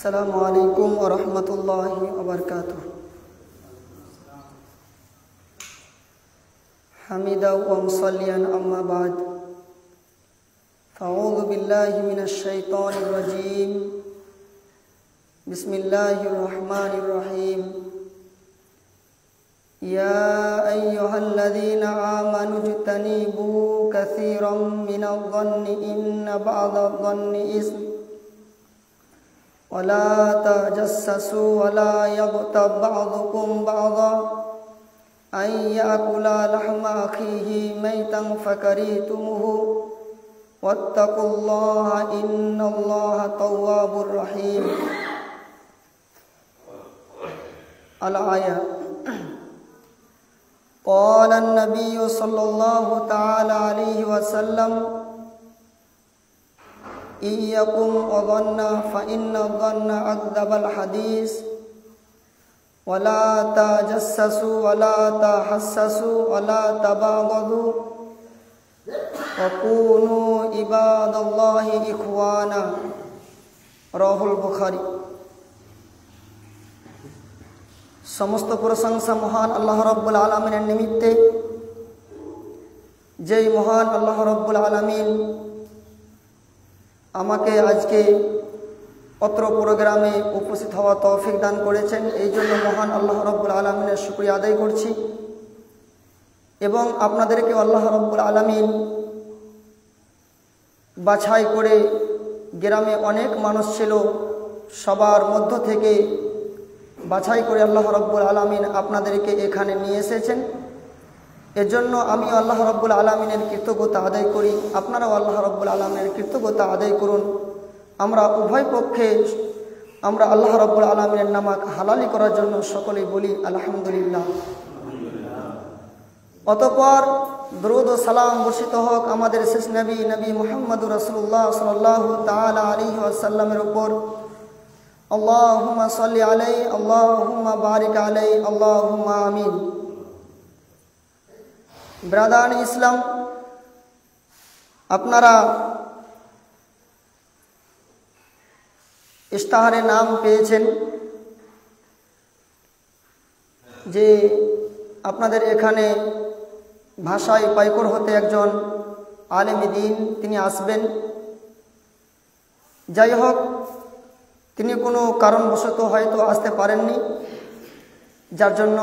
अस्सलामु अलैकुम व रहमतुल्लाहि व बरकातुहू। हमीदा व मुसल्लियन अम्मा बाद, फ़अऊज़ु बिल्लाहि मिनश शैतानिर रजीम। बिस्मिल्लाहिर रहमानिर रहीम। या अय्युहल्लज़ीना आमनु इज्तनिबू कसीरम मिनज़-ज़न्नि इन्न बअज़-ज़न्नि इस्म वला तजस्ससू वला यग़्तब बअज़ुकुम बअज़ा अन याकुला लहमा अखीहि मैतन फकरीतुमुहु वत्तकुल्लाह इन्नल्लाह तव्वाबुर रहीम। अल-आया। क़ाल अन्नबिय्यु सल्लल्लाहु तआला अलैहि वसल्लम इय्यकुम वज़न्ना फ़इन्न ज़न्ना अक़ज़बल हदीस वला तजस्ससू वला तहस्ससू वला तबाग़दू वकूनू इबादल्लाहि इख़वाना। रवाहुल बुखारी। समस्त प्रशंसा महान अल्लाह रब्बुल आलमीনের निमित्ते, যেই মহান আল্লাহ রব্বুল আলামিন আমাকে আজকে অত্র প্রোগ্রামে উপস্থিত হওয়া তৌফিক দান করেছেন, এই জন্য মহান আল্লাহ রব্বুল আলামিনের শুকরিয়া আদায় করছি। এবং আপনাদেরকে আল্লাহ রব্বুল আলামিন বাছাই করে, গ্রামে অনেক মানুষ ছিল, সবার মধ্য থেকে বাছাই করে আল্লাহ রব্বুল আলামিন আপনাদেরকে এখানে নিয়ে এসেছেন। এজন্য আমি আল্লাহ রব্বুল আলামিনের কৃতজ্ঞতা আদায় করি, আপনারাও আল্লাহ রব্বুল আলামিনের কৃতজ্ঞতা আদায় করুন। আমরা উভয় পক্ষে আমরা আল্লাহ রব্বুল আলামিনের নামাক হালালি করার জন্য সকলেই বলি আলহামদুলিল্লাহ। অতঃপর দরুদ ও সালাম বর্ষিত হোক আমাদের শেষ নবী মুহাম্মদুর রাসূলুল্লাহ সাল্লাল্লাহু তাআলা আলাইহি ওয়াসাল্লামের উপর। আল্লাহুম্মা সাল্লি আলাইহি আল্লাহুম্মা বারিক আলাইহি আল্লাহুম্মা আমিন। ব্রাদার ইসলাম, আপনারা ইশতেহারে নাম পেয়েছেন যে আপনাদের এখানে ভাষায় পাইকর হতে একজন আলেমে দ্বীন তিনি আসবেন। যাই হোক, তিনি কোনো কারণবশত হয়তো আসতে পারেননি, যার জন্য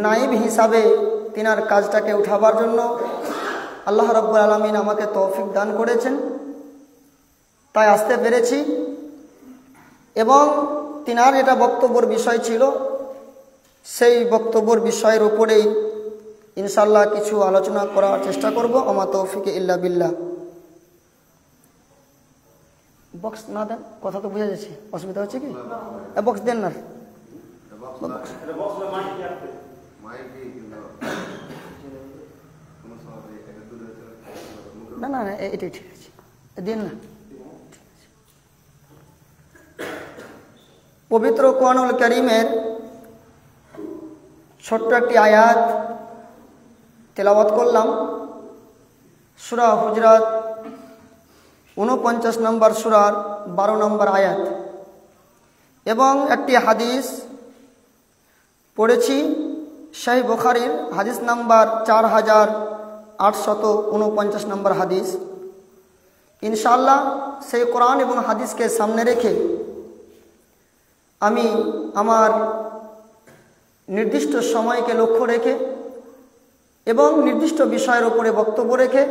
নাইব হিসাবে তিনার কাজটাকে উঠাবার জন্য আল্লাহ রাব্বুল আলামিন আমাকে তৌফিক দান করেছেন, তাই আসতে পেরেছি। এবং তিনার এটা বক্তব্যের বিষয় ছিল, সেই বক্তব্যের বিষয়ের উপরেই ইনশাআল্লাহ কিছু আলোচনা করার চেষ্টা করব। আমা তৌফিক ইল্লা বিল্লাহ। বক্স না দেন, কথা তো বোঝা যাচ্ছে, অসুবিধা হচ্ছে কি? বক্স দেন না, না না না, এটাই ঠিক আছে, দিন না। পবিত্র কোরআনুল কারীমের ছোট্ট একটি আয়াত তেলাওয়াত করলাম। সূরা হুজরাত 49 নম্বর সূরার 12 নম্বর আয়াত, এবং একটি হাদিস পড়েছি সহিহ বুখারীর হাদিস নাম্বার 4849 নম্বর হাদিস। ইনশাআল্লাহ সেই কোরআন এবং হাদিসকে সামনে রেখে আমি আমার নির্দিষ্ট সময়কে লক্ষ্য রেখে এবং নির্দিষ্ট বিষয়ের উপরে বক্তব্য রেখে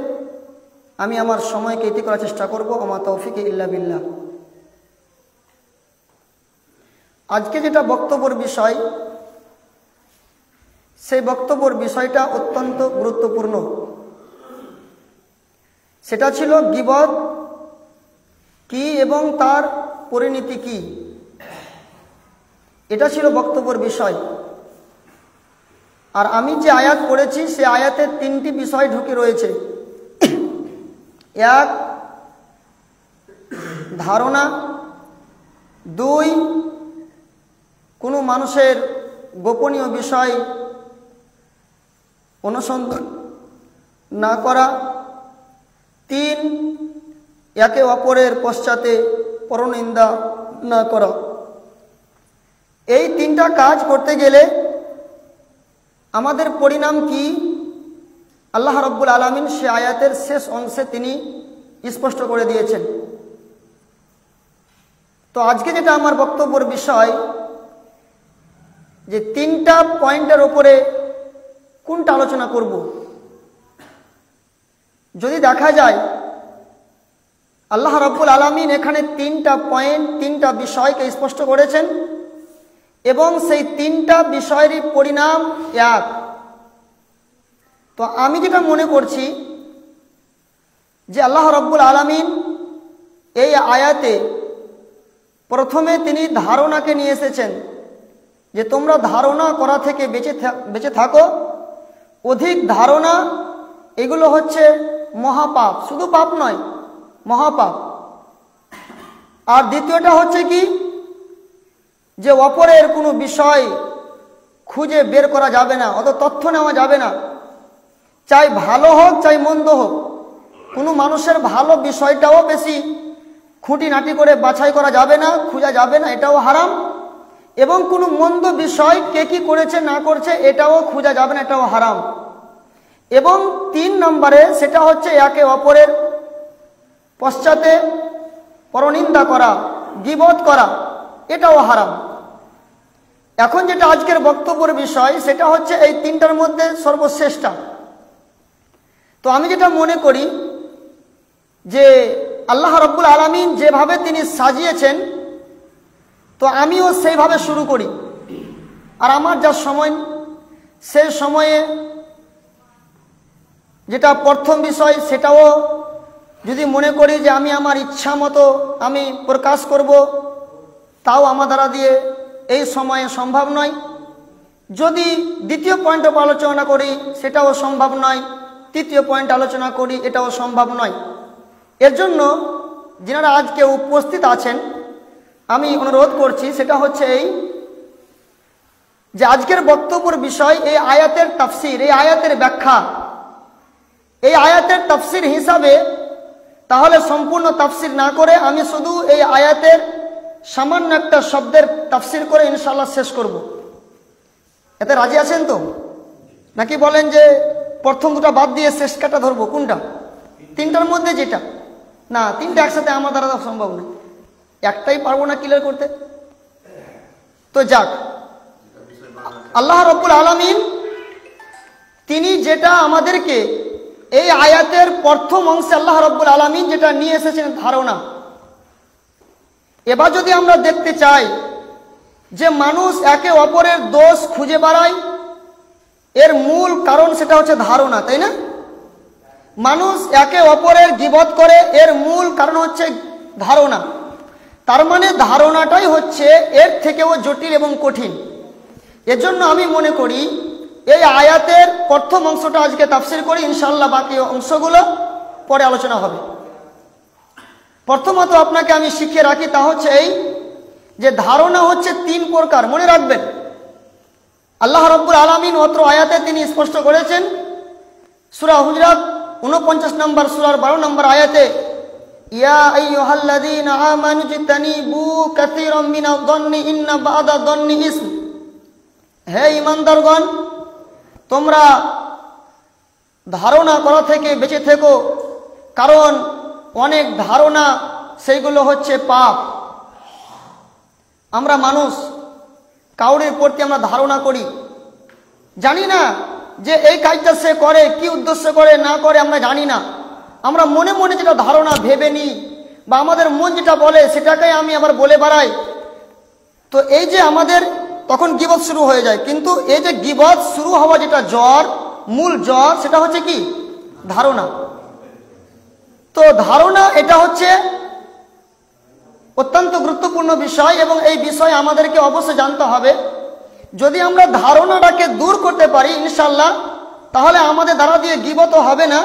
আমি আমার সময়কে ইতি করার চেষ্টা করব। আমা তৌফিক ইল্লা বিল্লাহ। আজকে যেটা বক্তব্যের বিষয়, সেই বক্তব্যের বিষয়টা অত্যন্ত গুরুত্বপূর্ণ। সেটা ছিল গীবত কি এবং তার পরিণতি কি, এটা ছিল বক্তব্যের বিষয়। আর আমি যে আয়াত পড়েছি সে আয়াতে 3টি বিষয় ঢুকে রয়েছে। এক, ধারণা; 2, কোনো মানুষের গোপনীয় বিষয় অনুসন্ধান না করা; 3, একে অপরের পশ্চাতে পরনিন্দা না করা। এই তিনটা কাজ করতে গেলে আমাদের পরিণাম কি আল্লাহ রাব্বুল আলামিন সে আয়াতের শেষ অংশে তিনি স্পষ্ট করে দিয়েছেন। তো আজকে যেটা আমার বক্তব্যের বিষয়, যে তিনটা পয়েন্টের উপরে কোনটা আলোচনা করব। যদি দেখা যায় আল্লাহ রাব্বুল আলামিন এখানে তিনটা পয়েন্ট, তিনটা বিষয়কে স্পষ্ট করেছেন এবং সেই তিনটা বিষয়েরই পরিণাম এক। তো আমি যেটা মনে করছি যে আল্লাহ রাব্বুল আলামিন এই আয়াতে প্রথমে তিনি ধারণাকে নিয়ে এসেছেন যে তোমরা ধারণা করা থেকে বেঁচে থাকো। অধিক ধারণা এগুলো হচ্ছে মহাপাপ, শুধু পাপ নয়, মহাপাপ। আর দ্বিতীয়টা হচ্ছে কি, যে অপরের কোনো বিষয় খুঁজে বের করা যাবে না, অত তথ্য নেওয়া যাবে না, চাই ভালো হোক চাই মন্দ হোক। কোনো মানুষের ভালো বিষয়টাও বেশি খুঁটিনাটি করে বাছাই করা যাবে না, খোঁজা যাবে না, এটাও হারাম। এবং কোনো মন্দ বিষয় কে কি করেছে না করছে এটাও খোঁজা যাবে না, এটাও হারাম। এবং 3 নম্বরে সেটা হচ্ছে একে অপরের পশ্চাতে পরনিন্দা করা, গীবত করা, এটাও হারাম। এখন যেটা আজকের বক্তব্যের বিষয় সেটা হচ্ছে এই তিনটার মধ্যে সর্বশ্রেষ্ঠটা। তো আমি যেটা মনে করি যে আল্লাহ রাব্বুল আলামিন যেভাবে তিনি সাজিয়েছেন, তো আমিও সেইভাবে শুরু করি। আর আমার যা সময়, সেই সময়ে যেটা প্রথম বিষয় সেটাও যদি মনে করি যে আমি আমার ইচ্ছা মতো আমি প্রকাশ করব, তাও আমার দ্বারা দিয়ে এই সময়ে সম্ভব নয়। যদি দ্বিতীয় পয়েন্ট আলোচনা করি সেটাও সম্ভব নয়, তৃতীয় পয়েন্ট আলোচনা করি এটাও সম্ভব নয়। এর জন্য যারা আজকে উপস্থিত আছেন আমি অনুরোধ করছি, সেটা হচ্ছে এই যে আজকের বক্তব্যের বিষয় এই আয়াতের তাফসির, এই আয়াতের ব্যাখ্যা। এই আয়াতের তাফসির হিসাবে তাহলে সম্পূর্ণ তাফসির না করে আমি শুধু এই আয়াতের সামান্য একটা শব্দের তাফসির করে ইনশাআল্লাহ শেষ করব। এতে রাজি আছেন তো? নাকি বলেন যে প্রথম দুটা বাদ দিয়ে শেষ কাটা ধরবো? কোনটা? তিনটার মধ্যে যেটা, না তিনটা একসাথে আমার দ্বারা সম্ভব নয়, একটাই পারবো না ক্লিয়ার করতে। তো যাক, আল্লাহ রাব্বুল আলামিন তিনি যেটা আমাদেরকে এই আয়াতের প্রথম অংশে আল্লাহ রাব্বুল আলামিন যেটা নিয়ে এসেছেন ধারণা। এবার যদি আমরা দেখতে চাই যে মানুষ একে অপরের দোষ খুঁজে বেড়ায়, এর মূল কারণ সেটা হচ্ছে ধারণা, তাই না? মানুষ একে অপরের গীবত করে, এর মূল কারণ হচ্ছে ধারণা। তার মানে ধারণাটাই হচ্ছে এর থেকেও জটিল এবং কঠিন। এজন্য আমি মনে করি এই আয়াতের প্রথম অংশটা আজকে তাফসীর করি, ইনশাআল্লাহ বাকি অংশগুলো পরে আলোচনা হবে। প্রথমত আপনাকে আমি শিখিয়ে রাখি, তা হচ্ছে এই যে ধারণা হচ্ছে 3 প্রকার, মনে রাখবেন। আল্লাহ রাব্বুল আলামিন অত্র আয়াতে তিনি স্পষ্ট করেছেন সূরা হুজরাত 49 নম্বর সূরার 12 নম্বর আয়াতে, ইয়া আইয়ুহাল্লাযীনা আমানু জিতানিবু কাসীরাম মিনায-যন্নি ইন্না বা'দা-যন্নি ইসম। হে ঈমানদারগণ, তোমরা ধারণা করা থেকে বেঁচে থেকো, কারণ অনেক ধারণা সেইগুলো হচ্ছে পাপ। আমরা মানুষ, কাউরের প্রতি আমরা ধারণা করি, জানি না যে এই কাজটা সে করে, কি উদ্দেশ্য করে না করে আমরা জানি না। আমরা মনে মনে যেটা ধারণা ভেবে নিই বা আমাদের মন যেটা বলে সেটাকেই আমি আবার বলে বেড়াই। তো এই যে আমাদের তখন গীবত শুরু হয়ে যায়। কিন্তু এই যে গীবত শুরু হওয়া যেটা জ্বর, মূল জ্বর, সেটা হচ্ছে কি? ধারণা। তো ধারণা এটা হচ্ছে অত্যন্ত গুরুত্বপূর্ণ বিষয় এবং এই বিষয় আমাদেরকে অবশ্যই জানতে হবে। যদি আমরা ধারণাটাকে দূর করতে পারি ইনশাআল্লাহ, তাহলে আমাদের দ্বারা দিয়ে গীবত হবে না,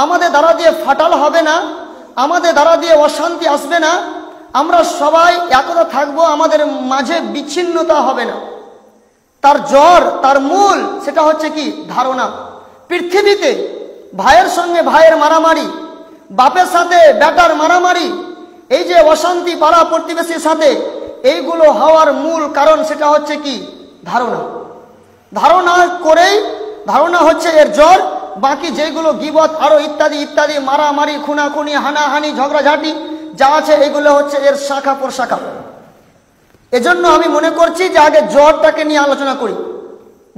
আমাদের দ্বারা দিয়ে ফাটাল হবে না, আমাদের দ্বারা দিয়ে অশান্তি আসবে না, আমরা সবাই একতা থাকবো, আমাদের মাঝে বিচ্ছিন্নতা হবে না। তার জ্বর, তার মূল সেটা হচ্ছে কি? ধারণা। পৃথিবীতে ভাইয়ের সঙ্গে ভাইয়ের মারামারি, বাপের সাথে বেটার মারামারি, এই যে অশান্তি পাড়া প্রতিবেশীর সাথে, এইগুলো হওয়ার মূল কারণ সেটা হচ্ছে কি? ধারণা। ধারণা করেই, ধারণা হচ্ছে এর জ্বর। বাকি যেগুলো গীবত আরো ইত্যাদি ইত্যাদি, মারামারি, খুনাখুনি, হানাহানি, ঝগড়াঝাটি যা আছে, এগুলো হচ্ছে এর শাখা প্রশাখা। এজন্য আমি মনে করছি যে আগে জ্বরটাকে নিয়ে আলোচনা করি।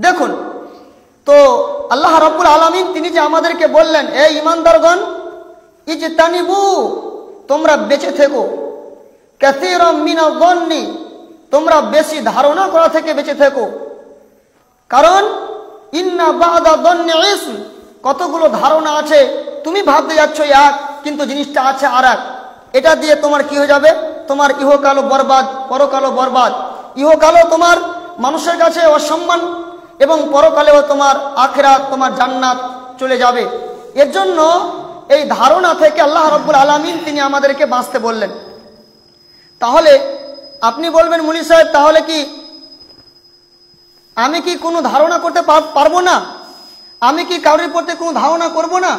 দেখুন তো আল্লাহ রাব্বুল আলামিন তিনি যে আমাদেরকে বললেন, এই ঈমানদারগণ, ইজতানিবু, তোমরা বেঁচে থেকো, কাসীরাম মিনাল যন্নি, তোমরা বেশি ধারণা করা থেকে বেঁচে থেকো। কারণ ইন্না বা'দা যন্নি ইসম, কতগুলো ধারণা আছে, তুমি ভাবতে যাচ্ছ এক, কিন্তু জিনিসটা আছে আর এক। এটা দিয়ে তোমার কি হয়ে যাবে? তোমার ইহকালও বরবাদ, পরকালও বরবাদ। ইহকালও তোমার মানুষের কাছে অসম্মান, এবং পরকালেও তোমার আখিরাত, তোমার জান্নাত চলে যাবে। এর জন্য এই ধারণা থেকে আল্লাহ রাব্বুল আলামিন তিনি আমাদেরকে বাঁচতে বললেন। তাহলে আপনি বলবেন, মুনি সাহেব, তাহলে কি আমি কি কোনো ধারণা করতে পারবো না? আমি কি কারোর প্রতি কোনো ধারণা করব না?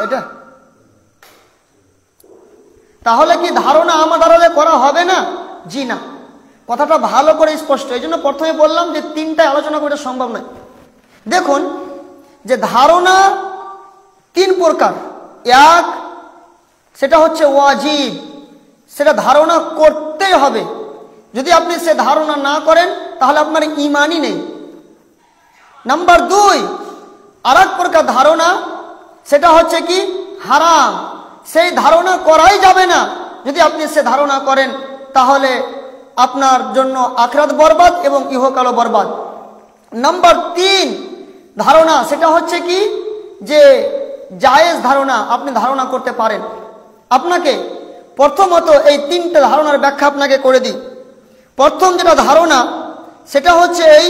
এটা তাহলে কি ধারণা আমার দ্বারা করা হবে না? জি না, কথাটা ভালো করে স্পষ্ট। এই জন্য প্রথমে বললাম যে তিনটায় আলোচনা করা সম্ভব নয়। দেখুন যে ধারণা তিন প্রকার। এক, সেটা হচ্ছে ওয়াজিব, সেটা ধারণা করতেই হবে। যদি আপনি সে ধারণা না করেন তাহলে আপনার ঈমানই নেই। নাম্বার দুই, আর এক প্রকার ধারণা, সেটা হচ্ছে কি? হারাম। সেই ধারণা করাই যাবে না। যদি আপনি সে ধারণা করেন তাহলে আপনার জন্য আখিরাত বরবাদ এবং ইহকালও বরবাদ। নাম্বার তিন ধারণা, সেটা হচ্ছে কি? যে জায়েজ ধারণা, আপনি ধারণা করতে পারেন। আপনাকে প্রথমত এই তিনটে ধারণার ব্যাখ্যা আপনাকে করে দিই। প্রথম যেটা ধারণা, সেটা হচ্ছে এই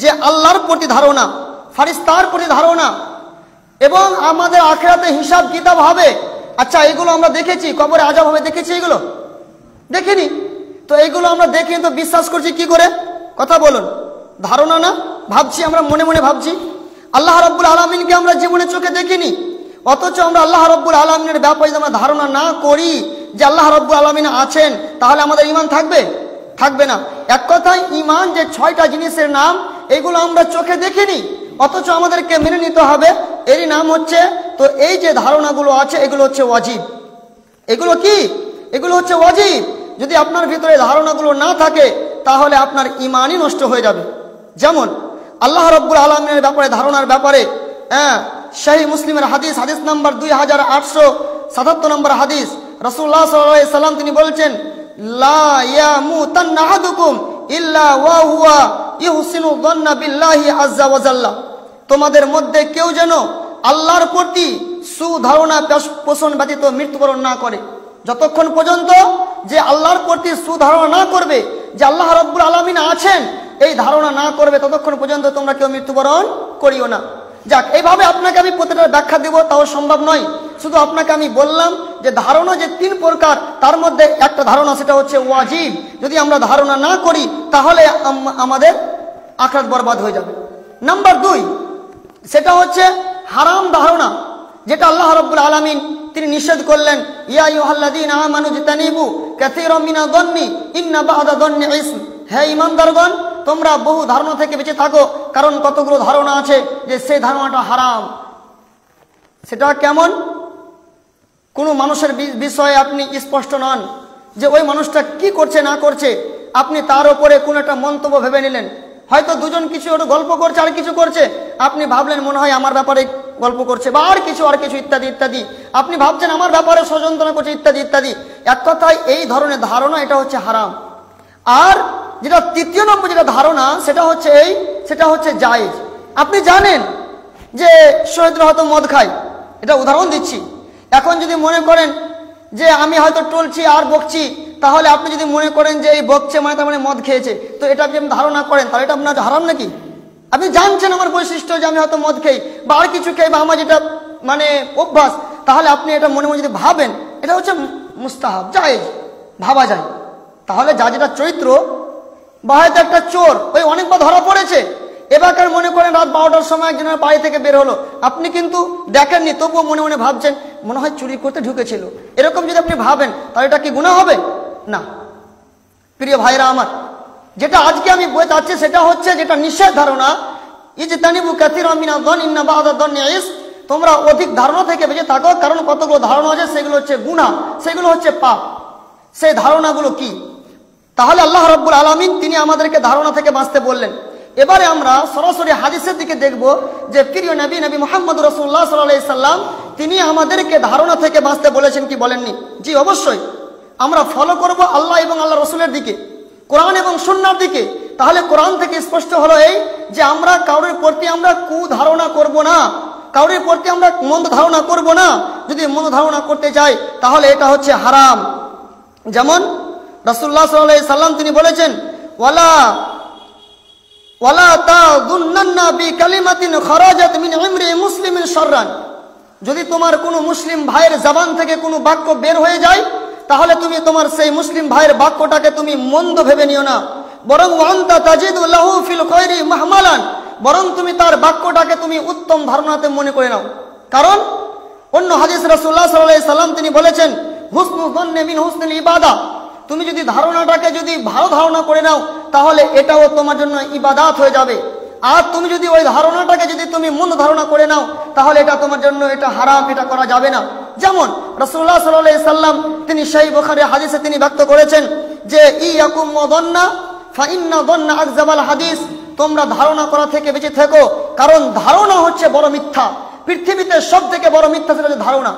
যে আল্লাহর প্রতি ধারণা, ফারিস্তার প্রতি ধারণা, এবং আমাদের আখিরাতে হিসাব কিতাব হবে। আচ্ছা, এগুলো আমরা দেখেছি, কবরে আযাব হবে দেখেছি, এগুলো দেখিনি তো। এইগুলো আমরা দেখিনি তো বিশ্বাস করছি কি করে? কথা বলুন, ধারণা না? ভাবছি, আমরা মনে মনে ভাবছি। আল্লাহ রাব্বুল আলামিনকে আমরা জীবনে চোখে দেখিনি, অথচ আমরা আল্লাহ রাব্বুল আলামিনের ব্যাপারে যদি আমরা ধারণা না করি যে আল্লাহ রাব্বুল আলামিন আছেন, তাহলে আমাদের ঈমান থাকবে? থাকবে না। এক কথায় ঈমান যে 6টা জিনিসের নাম, এগুলো আমরা চোখে দেখিনি, অথচ আমাদেরকে মেনে নিতে হবে। এরই নাম হচ্ছে, তো এই যে ধারণাগুলো আছে এগুলো হচ্ছে ওয়াজিব। এগুলো কি? এগুলো হচ্ছে ওয়াজিব। যদি আপনার ভিতরে ধারণাগুলো না থাকে তাহলে আপনার ঈমানই নষ্ট হয়ে যাবে। যেমন আল্লাহ রাব্বুল আলামিনের ব্যাপারে ধারণার ব্যাপারে সহিহ মুসলিমের হাদিস, হাদিস নাম্বার 2877 নম্বর হাদিস, রাসূলুল্লাহ সাল্লাল্লাহু আলাইহি সাল্লাম তিনি বলছেন, লা ইয়ামুতান্না আহাদুকুম ইল্লা ওয়া হুয়া ইহসিনু যান্না বিল্লাহি আযজা ওয়া জাল্লা। তোমাদের মধ্যে কেউ যেন আল্লাহর প্রতি সুধারণা পোষণ ব্যতীত মৃত্যুবরণ না করে। যতক্ষণ পর্যন্ত যে আল্লাহর প্রতি সুধারণা না করবে যে আল্লাহ রাব্বুল আলামিন আছেন, এই ধারণা না করবে, ততক্ষণ পর্যন্ত তোমরা কেউ মৃত্যুবরণ করিও না। যাক, এইভাবে আপনাকে আমি প্রতিটা ব্যাখ্যা দেব, তাও সম্ভব নয়। শুধু আপনাকে আমি বললাম যে ধারণা যে তিন প্রকার, তার মধ্যে একটা ধারণা সেটা হচ্ছে ওয়াজিব। যদি আমরা ধারণা না করি তাহলে আমাদের আখিরাত বরবাদ হয়ে যাবে। নাম্বার দুই, সেটা হচ্ছে হারাম ধারণা, যেটা আল্লাহ রাব্বুল আলামিন তিনি নিষেধ করলেন, ইয়া আইয়ুহাল্লাযীনা আমানু ইজতানিবু কাসীরাম মিনায যন্নি ইন্না বা'দা যন্নি ইসম। হে ঈমানদারগণ, তোমরা বহু ধারণা থেকে বেঁচে থাকো, কারণ কতগুলো ধারণা আছে যে সেই ধারণাটা হারাম। সেটা কেমন? কোনো মানুষের বিষয়ে আপনি স্পষ্ট নন যে ওই মানুষটা কি করছে না করছে, আপনি তার উপরে কোনো একটা মন্তব্য ভেবে নিলেন। হয়তো দুজন কিছু একটু গল্প করছে, আর কিছু করছে, আপনি ভাবলেন মনে হয় আমার ব্যাপারে গল্প করছে, বা আর কিছু ইত্যাদি ইত্যাদি, আপনি ভাবছেন আমার ব্যাপারে ষড়যন্ত্র করছে, ইত্যাদি ইত্যাদি। এক কথায় এই ধরনের ধারণা, এটা হচ্ছে হারাম। আর যেটা তৃতীয় নম্বর যেটা ধারণা, সেটা হচ্ছে জায়েজ। আপনি জানেন যে শহীদরা হয়তো মদ খায়, এটা উদাহরণ দিচ্ছি। এখন যদি মনে করেন যে আমি হয়তো টলছি আর বকছি, তাহলে আপনি যদি মনে করেন যে এই বকছে মানে তার মানে মদ খেয়েছে, তো এটা যদি ধারণা করেন তাহলে এটা আপনার হারাম নাকি? আপনি জানছেন আমার বৈশিষ্ট্য যে আমি হয়তো মদ খাই বা আর কিছু খাই বা আমার যেটা মানে অভ্যাস, তাহলে আপনি এটা মনে মনে যদি ভাবেন, এটা হচ্ছে মুস্তাহাব, জায়েজ, ভাবা যায়। তাহলে যা যেটা চরিত্র, বা হয়তো একটা চোর ওই অনেকবার ধরা পড়েছে, এবারকার মনে করেন রাত 12টার সময় একজনের বাড়ি থেকে বের হলো, আপনি কিন্তু দেখেননি, তবুও মনে মনে ভাবছেন মনে হয় চুরি করতে ঢুকেছিল। এরকম যদি আপনি ভাবেন তাহলে এটা কি গুনাহ হবে? না। প্রিয় ভাইরা আমার, যেটা আজকে আমি বলতে চাচ্ছি সেটা হচ্ছে যেটা নিষেধ ধারণা, ইজতানিবু কাসীরাম মিনাজ যন্নি ইন্না বা'দাজ যন্নি ইসম, তোমরা অধিক ধারণা থেকে বেঁচে থাকো, কারণ কতগুলো ধারণা আছে সেগুলো হচ্ছে গুনাহ, সেগুলো হচ্ছে পাপ। সেই ধারণাগুলো কি? তাহলে আল্লাহ রাব্বুল আলামিন তিনি আমাদেরকে ধারণা থেকে বাঁচতে বললেন। এবারে আমরা সরাসরি হাদিসের দিকে দেখব যে প্রিয় নবী মুহাম্মদ রাসূলুল্লাহ সাল্লাল্লাহু আলাইহি সাল্লাম তিনি আমাদেরকে ধারণা থেকে বাঁচতে বলেছেন কি বলেননি? জি অবশ্যই। আমরা ফলো করব আল্লাহ এবং আল্লাহ রসুলের দিকে, কোরআন এবং সুন্নাহর দিকে। তাহলে কোরআন থেকে স্পষ্ট হলো এই যে আমরা কারোর প্রতি আমরা কুধারণা করব না, কারোর প্রতি আমরা মন্দ ধারণা করব না। যদি মন্দ ধারণা করতে যাই তাহলে এটা হচ্ছে হারাম। যেমন রাসূলুল্লাহ সাল্লাল্লাহু আলাইহি সাল্লাম তিনি বলেছেন ওয়ালা তাযুন্নান্না বিকালিমাতিন খারাজাত মিন ইমরি মুসলিমিন শাররান, যদি তোমার কোনো মুসলিম ভাইয়ের জবান থেকে কোনো বাক্য বের হয়ে যায় তাহলে তুমি তোমার সেই মুসলিম ভাইয়ের বাক্যটাকে তুমি মন্দ ভেবে নিও না, বরং ওয়ান্তা তাজিদু লাহু ফিল খায়রি মাহমালান, বরং তুমি তার বাক্যটাকে তুমি উত্তম ধারণাতে মনে করে নাও। কারণ অন্য হাদিস রাসূলুল্লাহ সাল্লাল্লাহু আলাইহি সাল্লাম তিনি বলেছেন হুসনুল যন্নি মিন হুসনিল ইবাদা, তুমি যদি ধারণাটাকে যদি ভালো ধারণা করে নাও তাহলে এটাও তোমার জন্য ইবাদত হয়ে যাবে। আর তুমি যদি ওই ধারণাটাকে যদি তুমি মন্দ ধারণা করে নাও তাহলে এটা তোমার জন্য এটা হারাম, এটা করা যাবে না। যেমন রাসূলুল্লাহ সাল্লাল্লাহু আলাইহি সাল্লাম তিনি সহিহ বুখারী হাদিসে তিনি ব্যক্ত করেছেন যে ইয়াকুম ওয়াদন্না ফা ইন্না দন্না আকযাবাল হাদিস, তোমরা ধারণা করা থেকে বেঁচে থেকো, কারণ ধারণা হচ্ছে বড় মিথ্যা। পৃথিবীতে সবথেকে বড় মিথ্যা সেটা হচ্ছে ধারণা।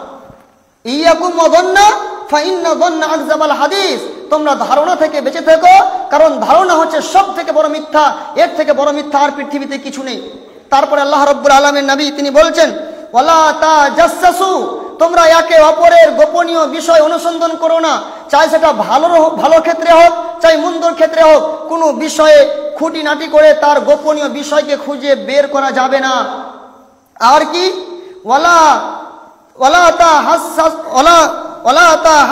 ইয়াকুম ওয়াদন্না ফা ইন্না দন্না আকযাবাল হাদিস, তোমরা ধারণা থেকে বেঁচে থেকো, কারণ ধারণা হচ্ছে সব থেকে বড় মিথ্যা, এর থেকে বড় মিথ্যা আর পৃথিবীতে কিছু নেই। তারপরে আল্লাহ রাব্বুল আলামিন নবী তিনি বলছেন ওয়ালা তাজাসসু, তোমরা একে অপরের গোপনীয় বিষয় অনুসন্ধান করো না, চাই সেটা ভালো ক্ষেত্রে হোক চাই মন্দর ক্ষেত্রে হোক, কোনো বিষয়ে খুঁটিনাটি করে তার গোপনীয় বিষয়কে খুঁজে বের করা যাবে না। আর কি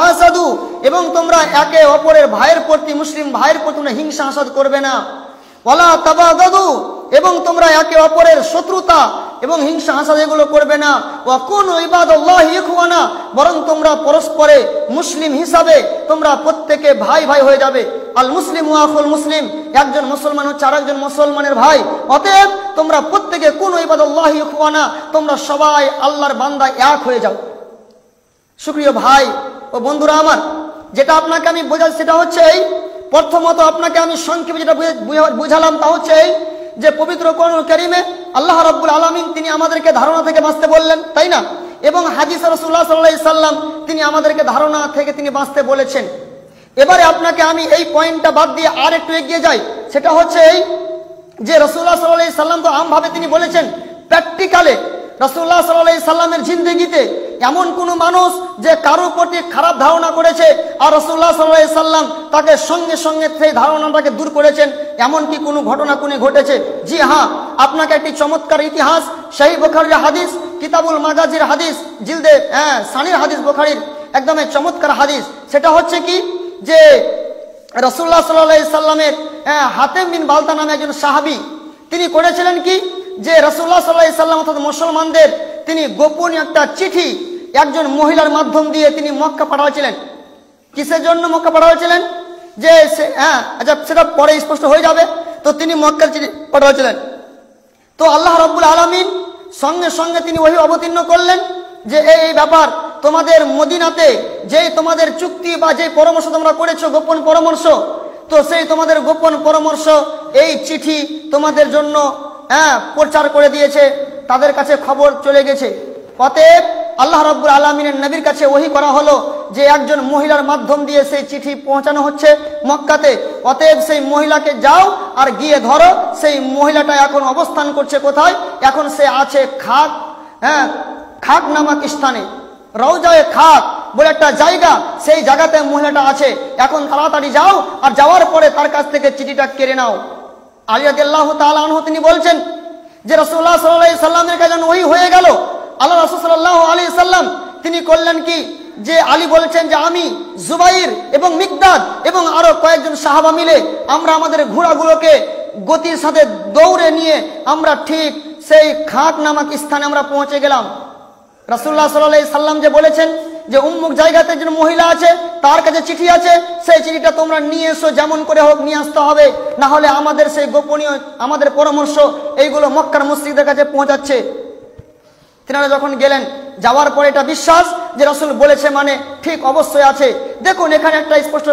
হাসাদু, এবং তোমরা একে অপরের ভাইয়ের প্রতি মুসলিম ভাইয়ের প্রতি হিংসা হাসাদ করবে না। ওয়ালা তাবাগাদু, এবং তোমরা একে অপরের শত্রুতা এবং হিংসা হাসাদ এগুলো করবে না। ওয়া কুনু ইবাদাল্লাহি ইখওয়ানা, বরং তোমরা পরস্পরে মুসলিম হিসাবে তোমরা প্রত্যেকে ভাই ভাই হয়ে যাবে। আল মুসলিম ওয়া আখুল মুসলিম, একজন মুসলমান হচ্ছে আরেকজন মুসলমানের ভাই। অতএব তোমরা প্রত্যেকে কুনু ইবাদাল্লাহি ইখওয়ানা, তোমরা সবাই আল্লাহর বান্দা এক হয়ে যাও। সুপ্রিয় ভাই ও বন্ধুরা আমার, যেটা আপনাকে আমি বোঝাচ্ছি সেটা হচ্ছে এই, প্রথমত আপনাকে আমি সংক্ষেপে যেটা বুঝালাম তা হচ্ছে এই যে পবিত্র কোরআনুল কারীমে আল্লাহ রাব্বুল আলামিন তিনি আমাদেরকে ধারণা থেকে বাঁচতে বললেন, তাই না? এবং হাদিসে রাসূলুল্লাহ সাল্লাল্লাহু আলাইহি সাল্লাম তিনি আমাদেরকে ধারণা থেকে তিনি বাঁচতে বলেছেন। এবারে আপনাকে আমি এই পয়েন্টটা বাদ দিয়ে আর একটু এগিয়ে যাই, সেটা হচ্ছে এই যে রাসূলুল্লাহ সাল্লাল্লাহু আলাইহি সাল্লাম তো আমভাবে তিনি বলেছেন, প্র্যাকটিক্যালে রাসূলুল্লাহ সাল্লাল্লাহু আলাইহি সাল্লামের জিন্দেগিতে এমন কোন মানুষ যে কারোর প্রতি খারাপ ধারণা করেছে আর রাসূলুল্লাহ সাল্লাল্লাহু আলাইহি সাল্লাম তাকে সঙ্গে সঙ্গে সেই ধারণাটাকে দূর করেছেন, এমন কি কোনো ঘটনা কোনে ঘটেছে? জি হ্যাঁ, আপনাকে একটি চমৎকার ইতিহাস সহিহ বুখারীর হাদিস, কিতাবুল মাগাজির হাদিস, জিলদে সানির হাদিস বুখারীর একদম চমৎকার হাদিস। সেটা হচ্ছে কি যে রাসূলুল্লাহ সাল্লাল্লাহু আলাইহি সাল্লামের হাতেম বিন বালতা নামে একজন সাহাবী তিনি করেছিলেন কি যে রাসূলুল্লাহ সাল্লাল্লাহু আলাইহি সাল্লাম অর্থাৎ মুসলমানদের তিনি গোপনীয় একটা চিঠি একজন মহিলার মাধ্যম দিয়ে তিনি মক্কা পাঠাচ্ছিলেন। কিসের জন্য মক্কা পাঠাচ্ছিলেন? যে আচ্ছা সেটা পরে স্পষ্ট হয়ে যাবে। তো তিনি মক্কার চিঠি পাঠাচ্ছিলেন। তো আল্লাহ রাব্বুল আলামিন সঙ্গে সঙ্গে তিনি ওহী অবতীর্ণ করলেন যে এই ব্যাপার তোমাদের মদিনাতে যে তোমাদের চুক্তি বা যে পরামর্শ তোমরা করেছো গোপন পরামর্শ, তো সেই তোমাদের গোপন পরামর্শ এই চিঠি তোমাদের জন্য প্রচার করে দিয়েছে, তাদের কাছে খবর চলে গেছে। অতএব আল্লাহ রাব্বুল আলামিনের নবীর কাছে ওহী করা হলো যে একজন মহিলার মাধ্যম দিয়ে সেই চিঠি পৌঁছানো হচ্ছে মক্কাতে। অতএব সেই মহিলাকে যাও আর গিয়ে ধরো, সেই মহিলাটা এখন অবস্থান করছে কোথায়? এখন সে আছে খাক নামক স্থানে, রওজায়ে খাক বলে একটা জায়গা, সেই জায়গাতে মহিলাটা আছে। এখন তাড়াতাড়ি যাও আর যাওয়ার পরে তার কাছ থেকে চিঠিটা কেড়ে নাও। আলী রাদিয়াল্লাহু তাআলা আনহু তিনি বলছেন যে রাসূলুল্লাহ সাল্লাল্লাহু আলাইহি সাল্লামের কাছে ওহী হয়ে গেল। আল্লাহ রাসূল সাল্লাল্লাহু আলাইহি সাল্লাম তিনি করলেন কি যে আলী বলছেন যে আমি, জুবাইর এবং মিকদাদ এবং আরো কয়েকজন সাহাবা মিলে আমরা আমাদের ঘোড়াগুলোকে গতির সাথে দৌড়ে নিয়ে আমরা ঠিক সেই খাক নামক স্থানে আমরা পৌঁছে গেলাম। রাসূলুল্লাহ সাল্লাল্লাহু আলাইহি সাল্লাম যে বলেছেন যে উম্মুক জায়গাতে একজন মহিলা আছে, তার কাছে চিঠি আছে, সেই চিঠিটা তোমরা নিয়ে এসো, যেমন করে হোক নিয়ে আসতে হবে, না হলে আমাদের সেই গোপনীয় আমাদের পরামর্শ এইগুলো মক্কার মুশরিকদের কাছে পৌঁছাচ্ছে। তিনারা যখন গেলেন, যাওয়ার পরে এটা বিশ্বাস যে রাসূল বলেছে মানে ঠিক অবশ্যই আছে। দেখুন এখানে একটা স্পষ্ট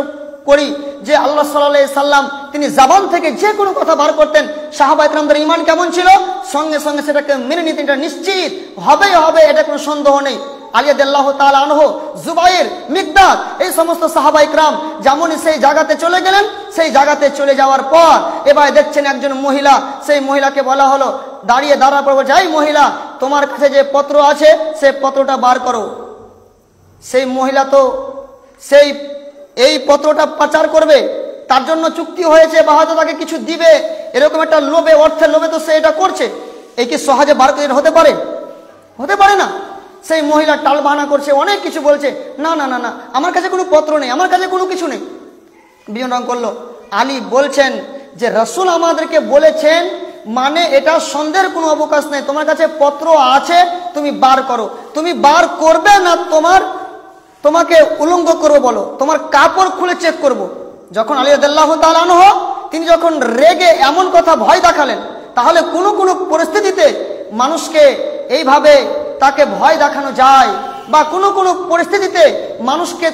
করি যে আল্লাহ সাল্লাল্লাহু আলাইহি সাল্লাম তিনি জবান থেকে যে কোনো কথা বার করতেন, সাহাবা ইকরামদের ঈমান কেমন ছিল, সঙ্গে সঙ্গে সেটাকে মেনে নিতেন, এটা নিশ্চিত হবেই হবে, এটা কোনো সন্দেহ নেই। আলী রাদিয়াল্লাহু তাআলা আনহু, জুবাইর, মিকদাদ, এই সমস্ত সাহাবা ইকরাম যেমনই সেই জায়গাতে চলে গেলেন, সেই জায়গাতে চলে যাওয়ার পর এবার দেখছেন একজন মহিলা, সেই মহিলাকে বলা হলো, দাঁড়ার পর বলছে, এই মহিলা তোমার কাছে যে পত্র আছে সেই পত্রটা বার করো। সেই মহিলা তো সেই এই পত্রটা পাচার করবে, তার জন্য চুক্তি হয়েছে বা হয়তো তাকে কিছু দিবে, এরকম একটা লোভে, অর্থের লোভে তো সে এটা করছে। এই কি সহজে বার করে হতে পারে? হতে পারে না। সেই মহিলা টাল বাহানা করছে, অনেক কিছু বলছে, না না না না আমার কাছে কোনো পত্র নেই, আমার কাছে কোনো কিছু নেই। বিভিন্ন রঙ করলো। আলী বলছেন যে রাসূল আমাদেরকে বলেছেন মানে এটা সন্দেহের কোনো অবকাশ নেই, তোমার কাছে পত্র আছে, তুমি বার করো। তুমি বার করবে না তোমাকে উলঙ্গ করবো, বলো তোমার কাপড় খুলে চেক করব। যখন আলী রাদিয়াল্লাহু তাআলা আনহু তিনি যখন রেগে এমন কথা ভয় দেখালেন, তাহলে কোনো কোনো পরিস্থিতিতে মানুষকে এইভাবে তাকে ভয় দেখানো যায় বা কোনো কোনো পরিস্থিতিতে মানুষকে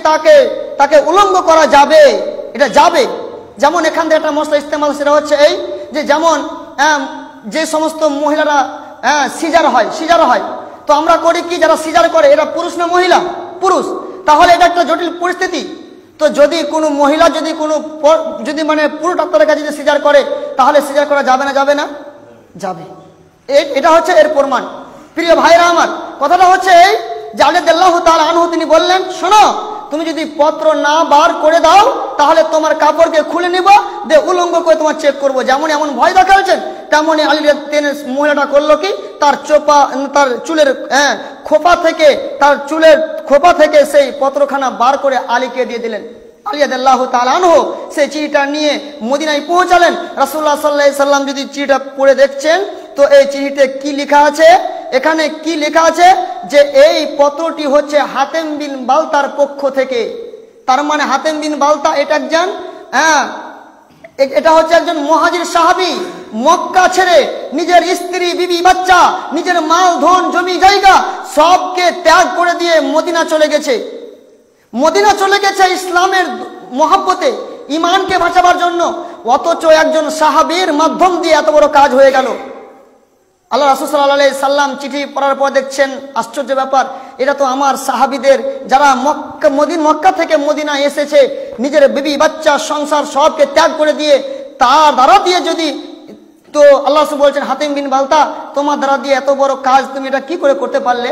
তাকে উলঙ্গ করা যাবে, এটা যাবে। যেমন এখান থেকে একটা মশলা ইস্তেমাল, সেটা হচ্ছে এই যে যেমন যে সমস্ত মহিলারা সিজার হয়, তো আমরা করি কি, যারা সিজার করে এরা পুরুষ না মহিলা? পুরুষ। তাহলে এটা একটা জটিল পরিস্থিতি। তো যদি কোনো মহিলা যদি মানে পুরো ডাক্তারের কাছে যদি সিজার করে, তাহলে সিজার করা যাবে না? যাবে না, যাবে। এটা হচ্ছে এর প্রমাণ। প্রিয় ভাইরা আমার, কথাটা হচ্ছে এই যে আলী রাদিয়াল্লাহু তাআলা আনহু তিনি বললেন, শোনো তুমি যদি পত্র না বার করে দাও তাহলে তোমার কাপড়কে খুলে নিব, উলঙ্গ করে তোমার চেক করবো। যেমন এমন ভয় দেখাচ্ছেন, তেমনি আলী মহিলাটা করলো কি, তার চুলের খোপা থেকে সেই পত্রখানা বার করে আলীকে দিয়ে দিলেন। আলী রাদিয়াল্লাহু তাআলা আনহু সেই চিঠিটা নিয়ে মদিনায় পৌঁছালেন। রাসূলুল্লাহ সাল্লাল্লাহু আলাইহি সাল্লাম যদি চিঠিটা পড়ে দেখছেন, তো এই চিঠিতে কি লেখা আছে, এখানে কি লেখা আছে যে এই পত্রটি হচ্ছে হাতেম বিন বালতার পক্ষ থেকে। তার মানে হাতেম বিন বালতা এটা হচ্ছে একজন মুহাজির সাহাবী, মক্কা ছেড়ে নিজের স্ত্রী, বিবি, বাচ্চা, নিজের মাল, ধন, জমি, জায়গা সবকে ত্যাগ করে দিয়ে মদিনা চলে গেছে। ইসলামের মহব্বতে, ঈমানকে বাঁচাবার জন্য। অথচ একজন সাহাবীর মাধ্যম দিয়ে এত বড় কাজ হয়ে গেল। আল্লাহ রাসূল সাল্লাল্লাহু আলাইহি সাল্লাম চিঠি পড়ার পর দেখছেন আশ্চর্য ব্যাপার, এটা তো আমার সাহাবীদের যারা মক্কা থেকে মদিনা এসেছে, নিজের বিবি, বাচ্চা, সংসার সবকে ত্যাগ করে দিয়ে, তার দ্বারা দিয়ে যদি, তো আল্লাহ রাসূল বলছেন হাতেম বিন বালতা তোমার দ্বারা দিয়ে এত বড় কাজ তুমি এটা কি করে করতে পারলে?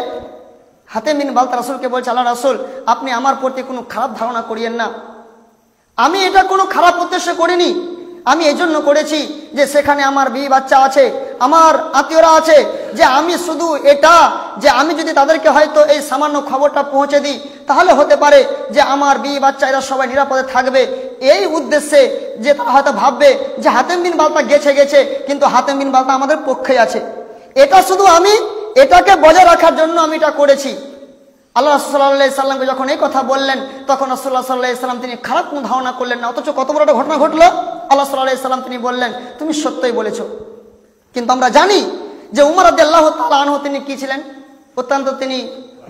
হাতেম বিন বালতা রাসূলকে বলছে, আল্লাহ রাসূল আপনি আমার প্রতি কোনো খারাপ ধারণা করিয়েন না, আমি এটা কোনো খারাপ উদ্দেশ্যে করিনি, আমি এজন্য করেছি যে সেখানে আমার বিবি বাচ্চা আছে, আমার আত্মীয়রা আছে, যে আমি শুধু এটা যে আমি যদি তাদেরকে হয়তো এই সামান্য খবরটা পৌঁছে দিই, তাহলে হতে পারে যে আমার বিবি বাচ্চা এরা সবাই নিরাপদে থাকবে, এই উদ্দেশ্যে যে তারা হয়তো ভাববে যে হাতেম বিন বালতা গেছে, কিন্তু হাতেম বিন বালতা আমাদের পক্ষে আছে, এটা শুধু আমি এটাকে বজায় রাখার জন্য আমি এটা করেছি। আল্লাহ রাসূল সাল্লাল্লাহু আলাইহি সাল্লামকে যখন এই কথা বললেন, তখন রাসূলুল্লাহ সাল্লাল্লাহু আলাইহি সাল্লাম তিনি খারাপ কোনো ধারণা করলেন না। অথচ কত বড় একটা ঘটনা ঘটলো। আল্লাহ সাল্লাল্লাহু আলাইহি সাল্লাম তিনি বললেন, তুমি সত্যই বলেছো। কিন্তু আমরা জানি যে উমর রাদিয়াল্লাহু তাআলা আনহু তিনি কি ছিলেন, অত্যন্ত তিনি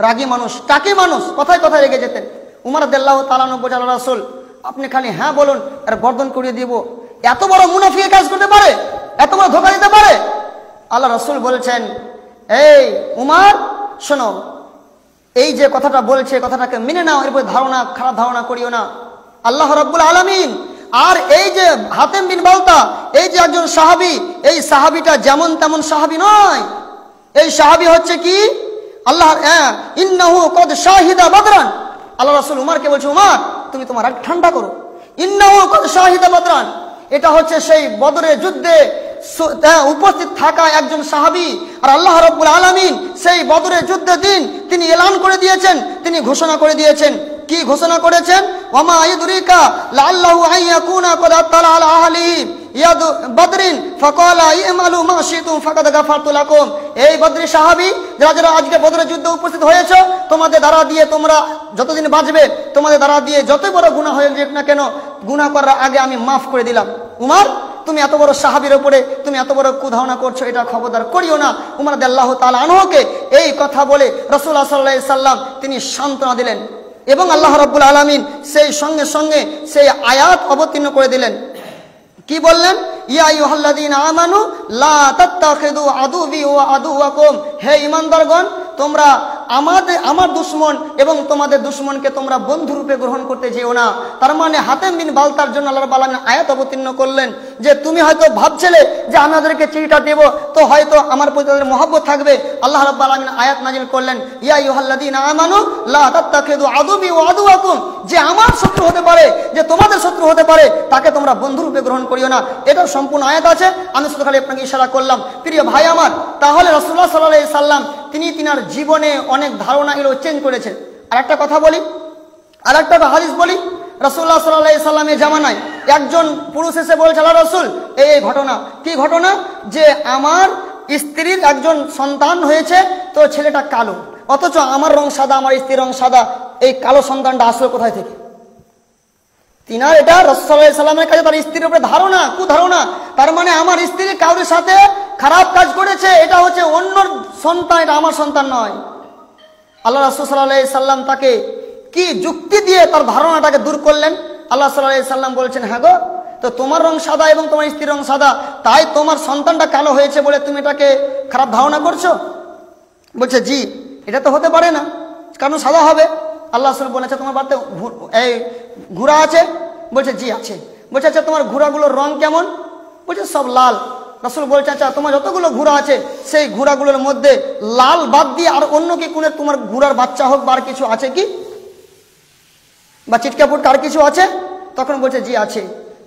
রাগী মানুষ, টাকি মানুষ, কথায় কথায় রেগে যেতেন। উমর রাদিয়াল্লাহু তাআলা আনহু বললেন, আল্লাহ রাসূল আপনি খালি হ্যাঁ বলুন আর গর্দন করিয়ে দিব, এত বড় মুনাফিক কাজ করতে পারে, এত বড় ধোঁকা দিতে পারে? আল্লাহ রাসূল বলছেন, এই উমর শোনো, এই যে কথাটা বলছে কথাটাকে মেনে নাও, এরপর খারাপ ধারণা করিও না। আল্লাহ রাব্বুল আলামিন আর এই যে হাতেম বিন বালতা, এই যে একজন সাহাবী, এই সাহাবীটা যেমন তেমন সাহাবী নয়। এই সাহাবী হচ্ছে কি, আল্লাহ ইন্নাহু কদ শাহিদা বদরান। আল্লাহ রাসূল উমরকে বলছে, উমর তুমি তোমার রাগ ঠান্ডা করো। ইন্নাহু কদ শাহিদা বদরান, এটা হচ্ছে সেই বদরের যুদ্ধে উপস্থিত থাকা একজন সাহাবী। আর আল্লাহ রাব্বুল আলামিন সেই বদরের যুদ্ধের দিন তিনি এলান করে দিয়েছেন, তিনি ঘোষণা করে দিয়েছেন। কি ঘোষণা করেছেন? ওয়ামা ইদরিকা লাআল্লাহু আন ইয়াকুনা ক্বাদ আতালা আলা আহলিহি ইয়াদ বদরিন ফাকালা ইমালু মা শিতুম ফাকাদ গাফারতু লাকুম। এই বদরি সাহাবী যারা যারা আজকে বদরের যুদ্ধে উপস্থিত হয়েছে, তোমাদের দ্বারা দিয়ে তোমরা যতদিন বাঁচবে তোমাদের দ্বারা দিয়ে যতই বড় গুনাহ হয়ে যাক না কেন, গুনাহ করার আগে আমি মাফ করে দিলাম। উমর, তুমি এত বড় সাহাবীর উপরে তুমি এত বড় কুধারণা করছো, এটা খবরদার করিও না। উমর রাদিয়াল্লাহু তাআলা আনহুকে এই কথা বলে রাসূলুল্লাহ সাল্লাল্লাহু আলাইহি সাল্লাম তিনি সান্ত্বনা দিলেন এবং আল্লাহ রাব্বুল আলামিন সেই সঙ্গে সঙ্গে সেই আয়াত অবতীর্ণ করে দিলেন। কি বললেন? ইয়া আইয়ুহাল্লাযীনা আমানু লা তাত্তাখিযু আদুওয়ি ওয়া আদুওয়াকুম। হে ঈমানদারগণ, তোমরা আমার দুশমন এবং তোমাদের দুশমনকে তোমরা বন্ধুরূপে গ্রহণ করতে যেও না। তার মানে হাতেম বিন বালতার জন্য আল্লাহ রাব্বুল আলামিন আয়াত অবতীর্ণ করলেন যে তুমি হয়তো ভাবছিলে যে আমি ওদেরকে চিঠিটা দেব তো হয়তো আমার প্রতি তাদের মহব্বত থাকবে। আল্লাহ রাব্বুল আলামিন আয়াত নাযিল করলেন, ইয়া আইয়ুহাল্লাযীনা আমানু লা তাত্তাখিযু আদুওয়ি ওয়া আদুওয়াকুম। যে আমার শত্রু হতে পারে, যে তোমাদের শত্রু হতে পারে, তাকে তোমরা বন্ধুরূপে গ্রহণ করিও না। এটা সম্পূর্ণ আয়াত আছে, আমি শুধু খালি আপনাকে ইশারা করলাম। প্রিয় ভাই আমার, তাহলে রাসূলুল্লাহ সাল্লাল্লাহু আলাইহি সাল্লাম তিনি তিনার জীবনে অনেক ধারণা এগুলো চেঞ্জ করেছেন। আর একটা কথা বলি, আর একটা হাদিস বলি। রাসূলুল্লাহ সাল্লাল্লাহু আলাইহি সাল্লামের জামানায় একজন পুরুষ এসে বলছে, আল্লাহ রাসূল, এই ঘটনা। কি ঘটনা? যে আমার স্ত্রীর একজন সন্তান হয়েছে, তো ছেলেটা কালো, অথচ আমার রং সাদা, আমার স্ত্রীর রং সাদা, এই কালো সন্তানটা আসলো কোথায় থেকে? তিনার এটা রাসূল সাল্লাল্লাহু আলাইহি সাল্লামের কাছে তার স্ত্রীর উপরে ধারণা, কুধারণা। তার মানে আমার স্ত্রী কারোর সাথে খারাপ কাজ করেছে, এটা হচ্ছে অন্য সন্তান, এটা আমার সন্তান নয়। আল্লাহ রাসূল সাল্লাল্লাহু আলাইহি সাল্লাম তাকে কি যুক্তি দিয়ে তার ধারণাটাকে দূর করলেন? আল্লাহ সাল্লাল্লাহু আলাইহি সাল্লাম বলছেন, হ্যাঁ গো, তো তোমার রং সাদা এবং তোমার স্ত্রীর রং সাদা, তাই তোমার সন্তানটা কালো হয়েছে বলে তুমি এটাকে খারাপ ধারণা করছো? বলছে, জি, এটা তো হতে পারে না, কারণ সাদা হবে। আল্লাহ রাসূল বলেছে, তোমার বাড়িতে এই ঘোড়া আছে? বলছে, জি আছে। বলছে, আচ্ছা তোমার ঘোড়াগুলোর রং কেমন? বলছে, সব লাল। রাসূল বলছে, আচ্ছা তোমার যতগুলো ঘোড়া আছে সেই ঘোড়াগুলোর মধ্যে লাল বাদ দিয়ে আর অন্য কি কোনো তোমার ঘোড়ার বাচ্চা হোক বা আর কিছু আছে কি, বা চিটকা পুটকা আর কিছু আছে? তখন বলছে, জি আছে।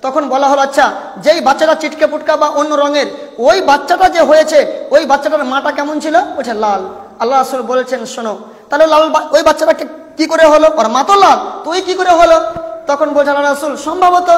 তখন বলা হলো, আচ্ছা যেই বাচ্চাটা চিটকে পুটকা বা অন্য রঙের, ওই বাচ্চাটা যে হয়েছে ওই বাচ্চাটার মাটা কেমন ছিল? বলছে, লাল। আল্লাহ রাসূল বলেছেন, শোনো, তাহলে লাল ওই বাচ্চাটাকে কি করে হলো? ওর মা তো লাল, তো ওই কি করে হলো? তখন বলছে আল্লাহ রাসূল, সম্ভবত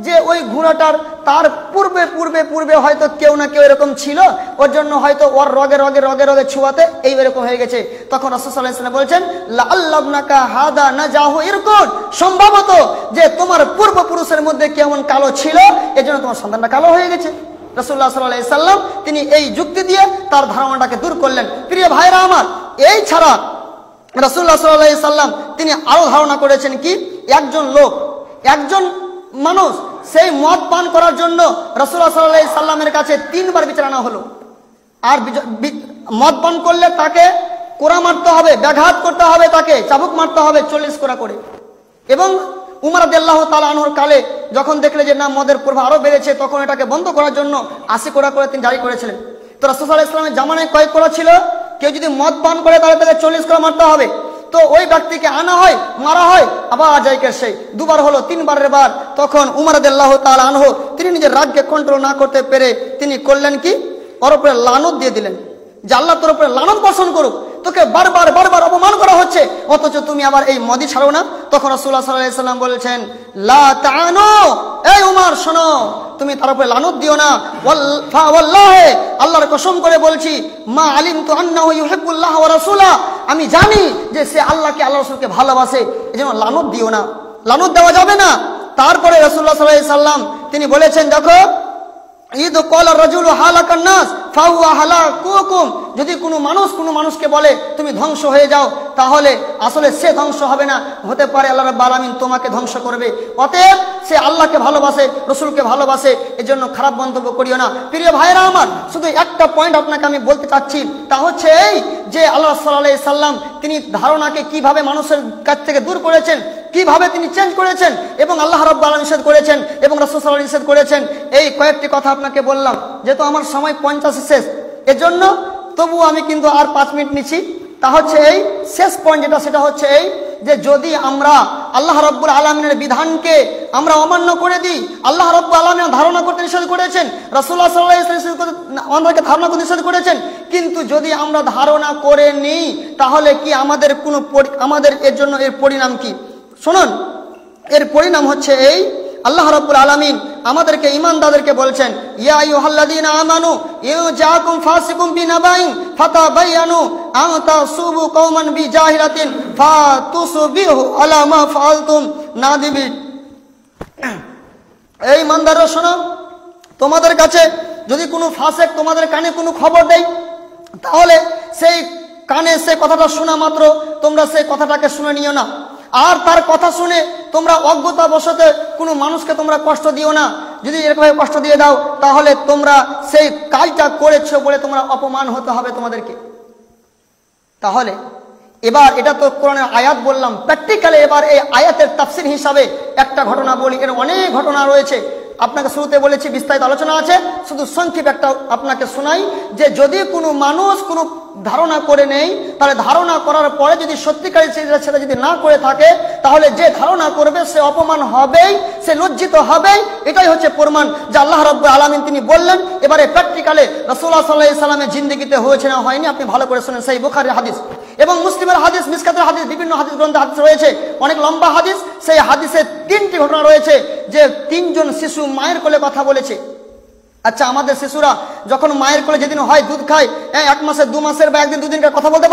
যে ওই ঘোড়াটার তার পূর্বে পূর্বে পূর্বে হয়তো কেউ না কেউ এরকম ছিল, ওর জন্য হয়তো ওর রগে রগে রগে রগে ছোঁয়াতে এই এরকম হয়ে গেছে। তখন রাসূল সাল্লাল্লাহু আলাইহি ওয়াসাল্লাম বলছেন, লাআল্লাবনাকা হাদা নাজাহু ইরকুন, সম্ভবত যে তোমার পূর্বপুরুষের মধ্যে কেমন কালো ছিল এজন্য তোমার সন্তানটা কালো হয়ে গেছে। রাসূলুল্লাহ সাল্লাল্লাহু আলাইহি সাল্লাম তিনি এই যুক্তি দিয়ে তার ধারণাটাকে দূর করলেন। প্রিয় ভাইরা আমার, এই ছাড়া রাসূলুল্লাহ সাল্লাল্লাহু আলাইহি সাল্লাম তিনি আরো ধারণা করেছেন কি, একজন লোক, একজন মানুষ সেই মদ পান করার জন্য রাসূলুল্লাহ সাল্লাল্লাহু আলাইহি সাল্লামের কাছে 3 বার বিচার আনা হলো। আর মদ পান করলে তাকে কোড়া মারতে হবে, ব্যাঘাত করতে হবে, তাকে চাবুক মারতে হবে 40 কোড়া করে। এবং উমর রাদিয়াল্লাহু তাআলা আনহুর কালে যখন দেখলে যে না মদের প্রভাব আরো বেড়েছে, তখন এটাকে বন্ধ করার জন্য 80 কোড়া করে তিনি জারি করেছিলেন। তো রাসূল সাল্লাল্লাহু আলাইহি সাল্লামের জামানায় কয়েক কোড়া ছিল, কেউ যদি মদ পান করে তাহলে তাকে 40 কোড়া মারতে হবে। তো ওই ব্যক্তিকে আনা হয়, মারা হয়, আবার জায়গায় সেই 2 বার হলো, 3 বারের বার। তখন উমর রাদিয়াল্লাহু তাআলা আনহু তিনি নিজের রাগকে কন্ট্রোল না করতে পেরে তিনি করলেন কি, ওর উপরে লানত দিয়ে দিলেন যে আল্লাহ তোর উপরে লানত বর্ষণ করুক, তোকে বারবার বারবার অপমান করা হচ্ছে, অথচ তুমি আবার এই মদই ছাড়ো না। তখন রাসূলুল্লাহ সাল্লাল্লাহু আলাইহি সাল্লাম বলেছেন, লা তাআনু, এই উমর শোনো, তুমি তার উপরে লানত দিও না। ওয়াল্লাহি, আল্লাহর কসম করে বলছি, মা আলিমতু আন্নাহু ইউহিব্বুল্লাহ ওয়া রাসূলা, আমি জানি যে সে আল্লাহকে আল্লাহর রাসূলকে ভালোবাসে, এজন্য লানত দিও না, লানত দেওয়া যাবে না। তারপরে রাসূলুল্লাহ সাল্লাল্লাহু আলাইহি সাল্লাম তিনি বলেছেন, দেখো, ঈদ ক্বালা রাজুলু হালাকান নাস ফাহুয়া হালাকুকুম, যদি কোনো মানুষকে বলে তুমি ধ্বংস হয়ে যাও, তাহলে আসলে সে ধ্বংস হবে না, হতে পারে আল্লাহ রাব্বুল আলামিন তোমাকে ধ্বংস করবে। অতএব সে আল্লাহকে ভালোবাসে, রাসূলকে ভালোবাসে, এজন্য খারাপ মন্তব্য করিও না। প্রিয় ভাইরা আমার, শুধু একটা পয়েন্ট আপনাকে আমি বলতে চাচ্ছি, তা হচ্ছে এই যে আল্লাহ সাল্লাল্লাহু আলাইহি সাল্লাম তিনি ধারণাকে কিভাবে মানুষের কাছ থেকে দূর করেছেন, কিভাবে তিনি চেঞ্জ করেছেন, এবং আল্লাহ রাব্বুল আলামিন নিষেধ করেছেন এবং রাসূল সাল্লাল্লাহু আলাইহি নিষেধ করেছেন। এই কয়েকটি কথা আপনাকে বললাম, যেহেতু আমার সময় 50 শেষ, এজন্য তবু আমি কিন্তু আর 5 মিনিট নিচ্ছি। তা হচ্ছে এই শেষ পয়েন্ট যেটা, সেটা হচ্ছে এই যে যদি আমরা আল্লাহ রাব্বুল আলামিনের বিধানকে আমরা অমান্য করে দিই, আল্লাহ রাব্বুল আলামিন ধারণা করতে নিষেধ করেছেন, রাসূলুল্লাহ সাল্লাল্লাহু আলাইহি ওয়াসাল্লাম আমাদেরকে ধারণা করতে নিষেধ করেছেন, কিন্তু যদি আমরা ধারণা করে নিই তাহলে কি আমাদের কোনো আমাদের এর জন্য এর পরিণাম কি? শুনুন, এর পরিণাম হচ্ছে এই, আল্লাহ রাব্বুল আলামিন আমাদেরকে ঈমানদারদেরকে বলছেন, ইয়া আইয়ুহাল্লাযীনা আমানু ইউজাকুম ফাসিকুম বিনাবাইন ফাতাবায়ানু আন তাসুবু কওমান বিজাহিলাতিন ফাতুসবিহু আলা মা ফাআলতুম নাদিমিন। এই ঈমানদাররা শোনো, তোমাদের কাছে যদি কোনো ফাসেক তোমাদের কানে কোনো খবর দেয়, তাহলে সেই কানে সে কথাটা শোনা মাত্র তোমরা সেই কথাটাকে শুনে নিও না। আর তার কথা শুনে তোমরা অজ্ঞতাবশত কোনো মানুষকে তোমরা কষ্ট দিও না। যদি এরকমভাবে কষ্ট দিয়ে দাও, তাহলে তোমরা সেই কাজটা করেছো বলে তোমরা অপমান হতে হবে তোমাদেরকে। তাহলে এবার এটা তো কোরআনের আয়াত বললাম, প্র্যাকটিক্যালি এবার এই আয়াতের তাফসীর হিসাবে একটা ঘটনা বলি। এর অনেক ঘটনা রয়েছে, আপনাকে শুরুতে বলেছি বিস্তারিত আলোচনা আছে, শুধু সংক্ষিপ একটা আপনাকে শোনাই যে যদি কোনো মানুষ কোনো ধারণা করে নেই, তাহলে ধারণা করার পরে যদি সত্যিকারী সেটা যদি না করে থাকে, তাহলে যে ধারণা করবে সে অপমান হবেই, সে লজ্জিত হবেই। এটাই হচ্ছে প্রমাণ যে আল্লাহ রাব্বুল আলামিন তিনি বললেন। এবারে প্র্যাকটিক্যালে রাসূলুল্লাহ সাল্লাল্লাহু আলাইহি সাল্লামের জিন্দেগিতে হয়েছে না হয়নি আপনি ভালো করে শুনেন। সেই বুখারীর হাদিস এবং মুসলিমের হাদিস, মিশকাতের হাদিস, বিভিন্ন হাদিস গ্রন্থে হাদিস রয়েছে, অনেক লম্বা হাদিস। সেই হাদিসে 3টি ঘটনা রয়েছে যে 3জন শিশু মায়ের কোলে কথা বলেছে। আচ্ছা, আমাদের শিশুরা যখন মায়ের কোলে যেদিন হয় দুধ খায়, 1 মাসের 2 মাসের বা একদিন দুদিনকার কথা বলতে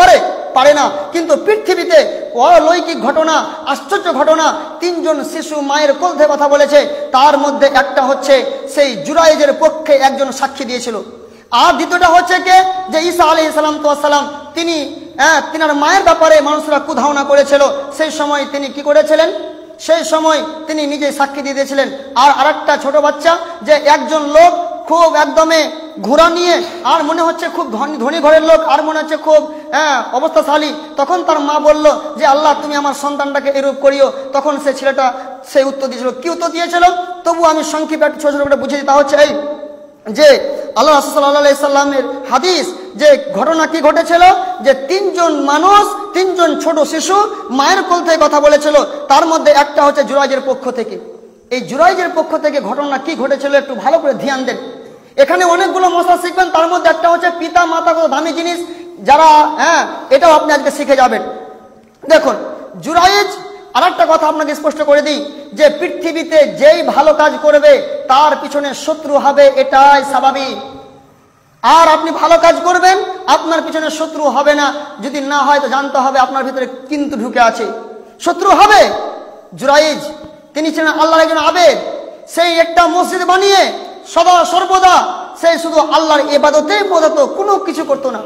পারে না। কিন্তু পৃথিবীতে অলৌকিক ঘটনা, আশ্চর্য ঘটনা, 3জন শিশু মায়ের কোল থেকে কথা বলেছে। তার মধ্যে একটা হচ্ছে সেই জুরাইজের পক্ষে একজন সাক্ষী দিয়েছিল। আর দ্বিতীয়টা হচ্ছে কে, যে ঈসা আলাইহিস সালাম তিনি তিনার মায়ের ব্যাপারে মানুষরা কুধারণা করেছিল, সেই সময় তিনি কি করেছিলেন, সেই সময় তিনি নিজে সাক্ষী দিয়ে দিয়েছিলেন। আর আরেকটা ছোট বাচ্চা, যে একজন লোক খুব একদমে ঘোড়া নিয়ে, আর মনে হচ্ছে খুব ধনী ঘরের লোক, আর মনে হচ্ছে খুব অবস্থাশালী। তখন তার মা বলল যে আল্লাহ তুমি আমার সন্তানটাকে এরূপ করিও। তখন সে ছেলেটা সেই উত্তর দিয়েছিল। কি উত্তর দিয়েছিল তবু আমি সংক্ষেপে একটা ছোট ছোট করে বুঝিয়ে দিই। তা হচ্ছে এই যে আল্লাহ রাসূল সাল্লাল্লাহু আলাইহি সাল্লামের হাদিস, যে ঘটনা কি ঘটেছিল, যে 3জন মানুষ, 3জন ছোট শিশু মায়ের কোল থেকে কথা বলেছিল। তার মধ্যে একটা হচ্ছে জুরাইজের পক্ষ থেকে। এই জুরাইজের পক্ষ থেকে ঘটনা কি ঘটেছিল একটু ভালো করে ধ্যান দেন। এখানে অনেকগুলো মশলা শিখবেন, তার মধ্যে একটা হচ্ছে পিতা মাতা কত দামি জিনিস, যারা এটাও আপনি আজকে শিখে যাবেন। দেখুন জুরাইজ, আর একটা কথা আপনাকে স্পষ্ট করে দিই, যে পৃথিবীতে যেই ভালো কাজ করবে তার পিছনে শত্রু হবে, এটাই স্বাভাবিক। আর আপনি ভালো কাজ করবেন, আপনার পিছনে শত্রু হবে না। যদি না হয় তো জানতে হবে আপনার ভিতরে কিন্তু ঢুকে আছে, শত্রু হবে। জুরাইজ তিনি ছিলেন আল্লাহর একজন আবেদ। সেই একটা মসজিদ বানিয়ে সদা সর্বদা সেই শুধু আল্লাহর ইবাদতেই প্রদত্ত, কোনো কিছু করতো না।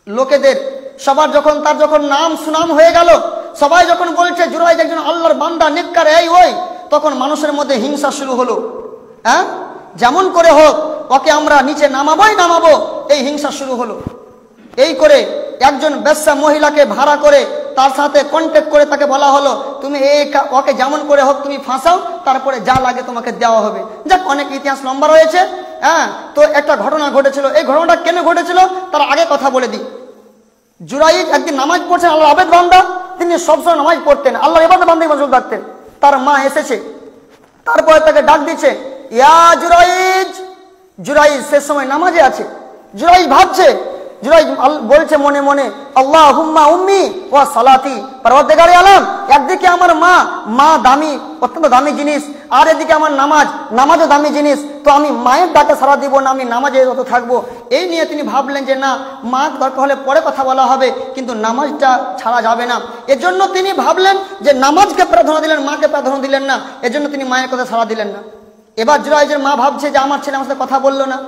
লোকেদের সবার তার যখন নাম সুনাম হয়ে গেল, সবাই যখন বলছে জুরাইজ একজন আল্লাহর বান্দা, নেককার, এই ওই, তখন মানুষের মধ্যে হিংসা শুরু হলো। যেমন করে হোক ওকে আমরা নিচে নামাবো, এই হিংসা শুরু হলো। এই করে একজন বেশ্যা মহিলাকে ভাড়া করে তার সাথে কন্ট্যাক্ট করে তাকে বলা হলো তুমি ওকে যেমন করে হোক তুমি ফাঁসাও, তারপরে যা লাগে তোমাকে দেওয়া হবে। যাক, অনেক ইতিহাস লম্বা রয়েছে। তো একটা ঘটনা ঘটেছিল। এই ঘটনাটা কেন ঘটেছিল তার আগে কথা বলে দিই। জুরাইজ একদিন নামাজ পড়ছেন, আল্লাহর আবেদ বান্দা, তিনি সবসময় নামাজ পড়তেন, আল্লাহর ইবাদত বান্দায় মশগুল থাকতেন। তার মা এসেছে, তারপরে তাকে ডাক দিচ্ছে, ইয়া জুরাইজ। জুরাইজ সে সময় নামাজে আছে। জুরাইজ ভাবছে, জুরাইজ বলছে মনে মনে, আল্লাহুম্মা উম্মি ওয়া সালাতি, পরওয়ারদিগারে আলম, একদিকে আমার মা দামি, অত্যন্ত দামি জিনিস, আর এদিকে আমার নামাজও দামি জিনিস। তো আমি মায়ের ডাকে সাড়া দিব না, আমি নামাজে যত থাকবো। এই নিয়ে তিনি ভাবলেন যে না, মা দরকার হলে পরে কথা বলা হবে, কিন্তু নামাজটা ছাড়া যাবে না। এজন্য তিনি ভাবলেন যে নামাজকে প্রাধান্য দিলেন, মাকে প্রাধান্য দিলেন না। এজন্য তিনি মায়ের কথা সাড়া দিলেন না। এবার জুরাইজের মা ভাবছে যে আমার ছেলে আমার সাথে কথা বললো না।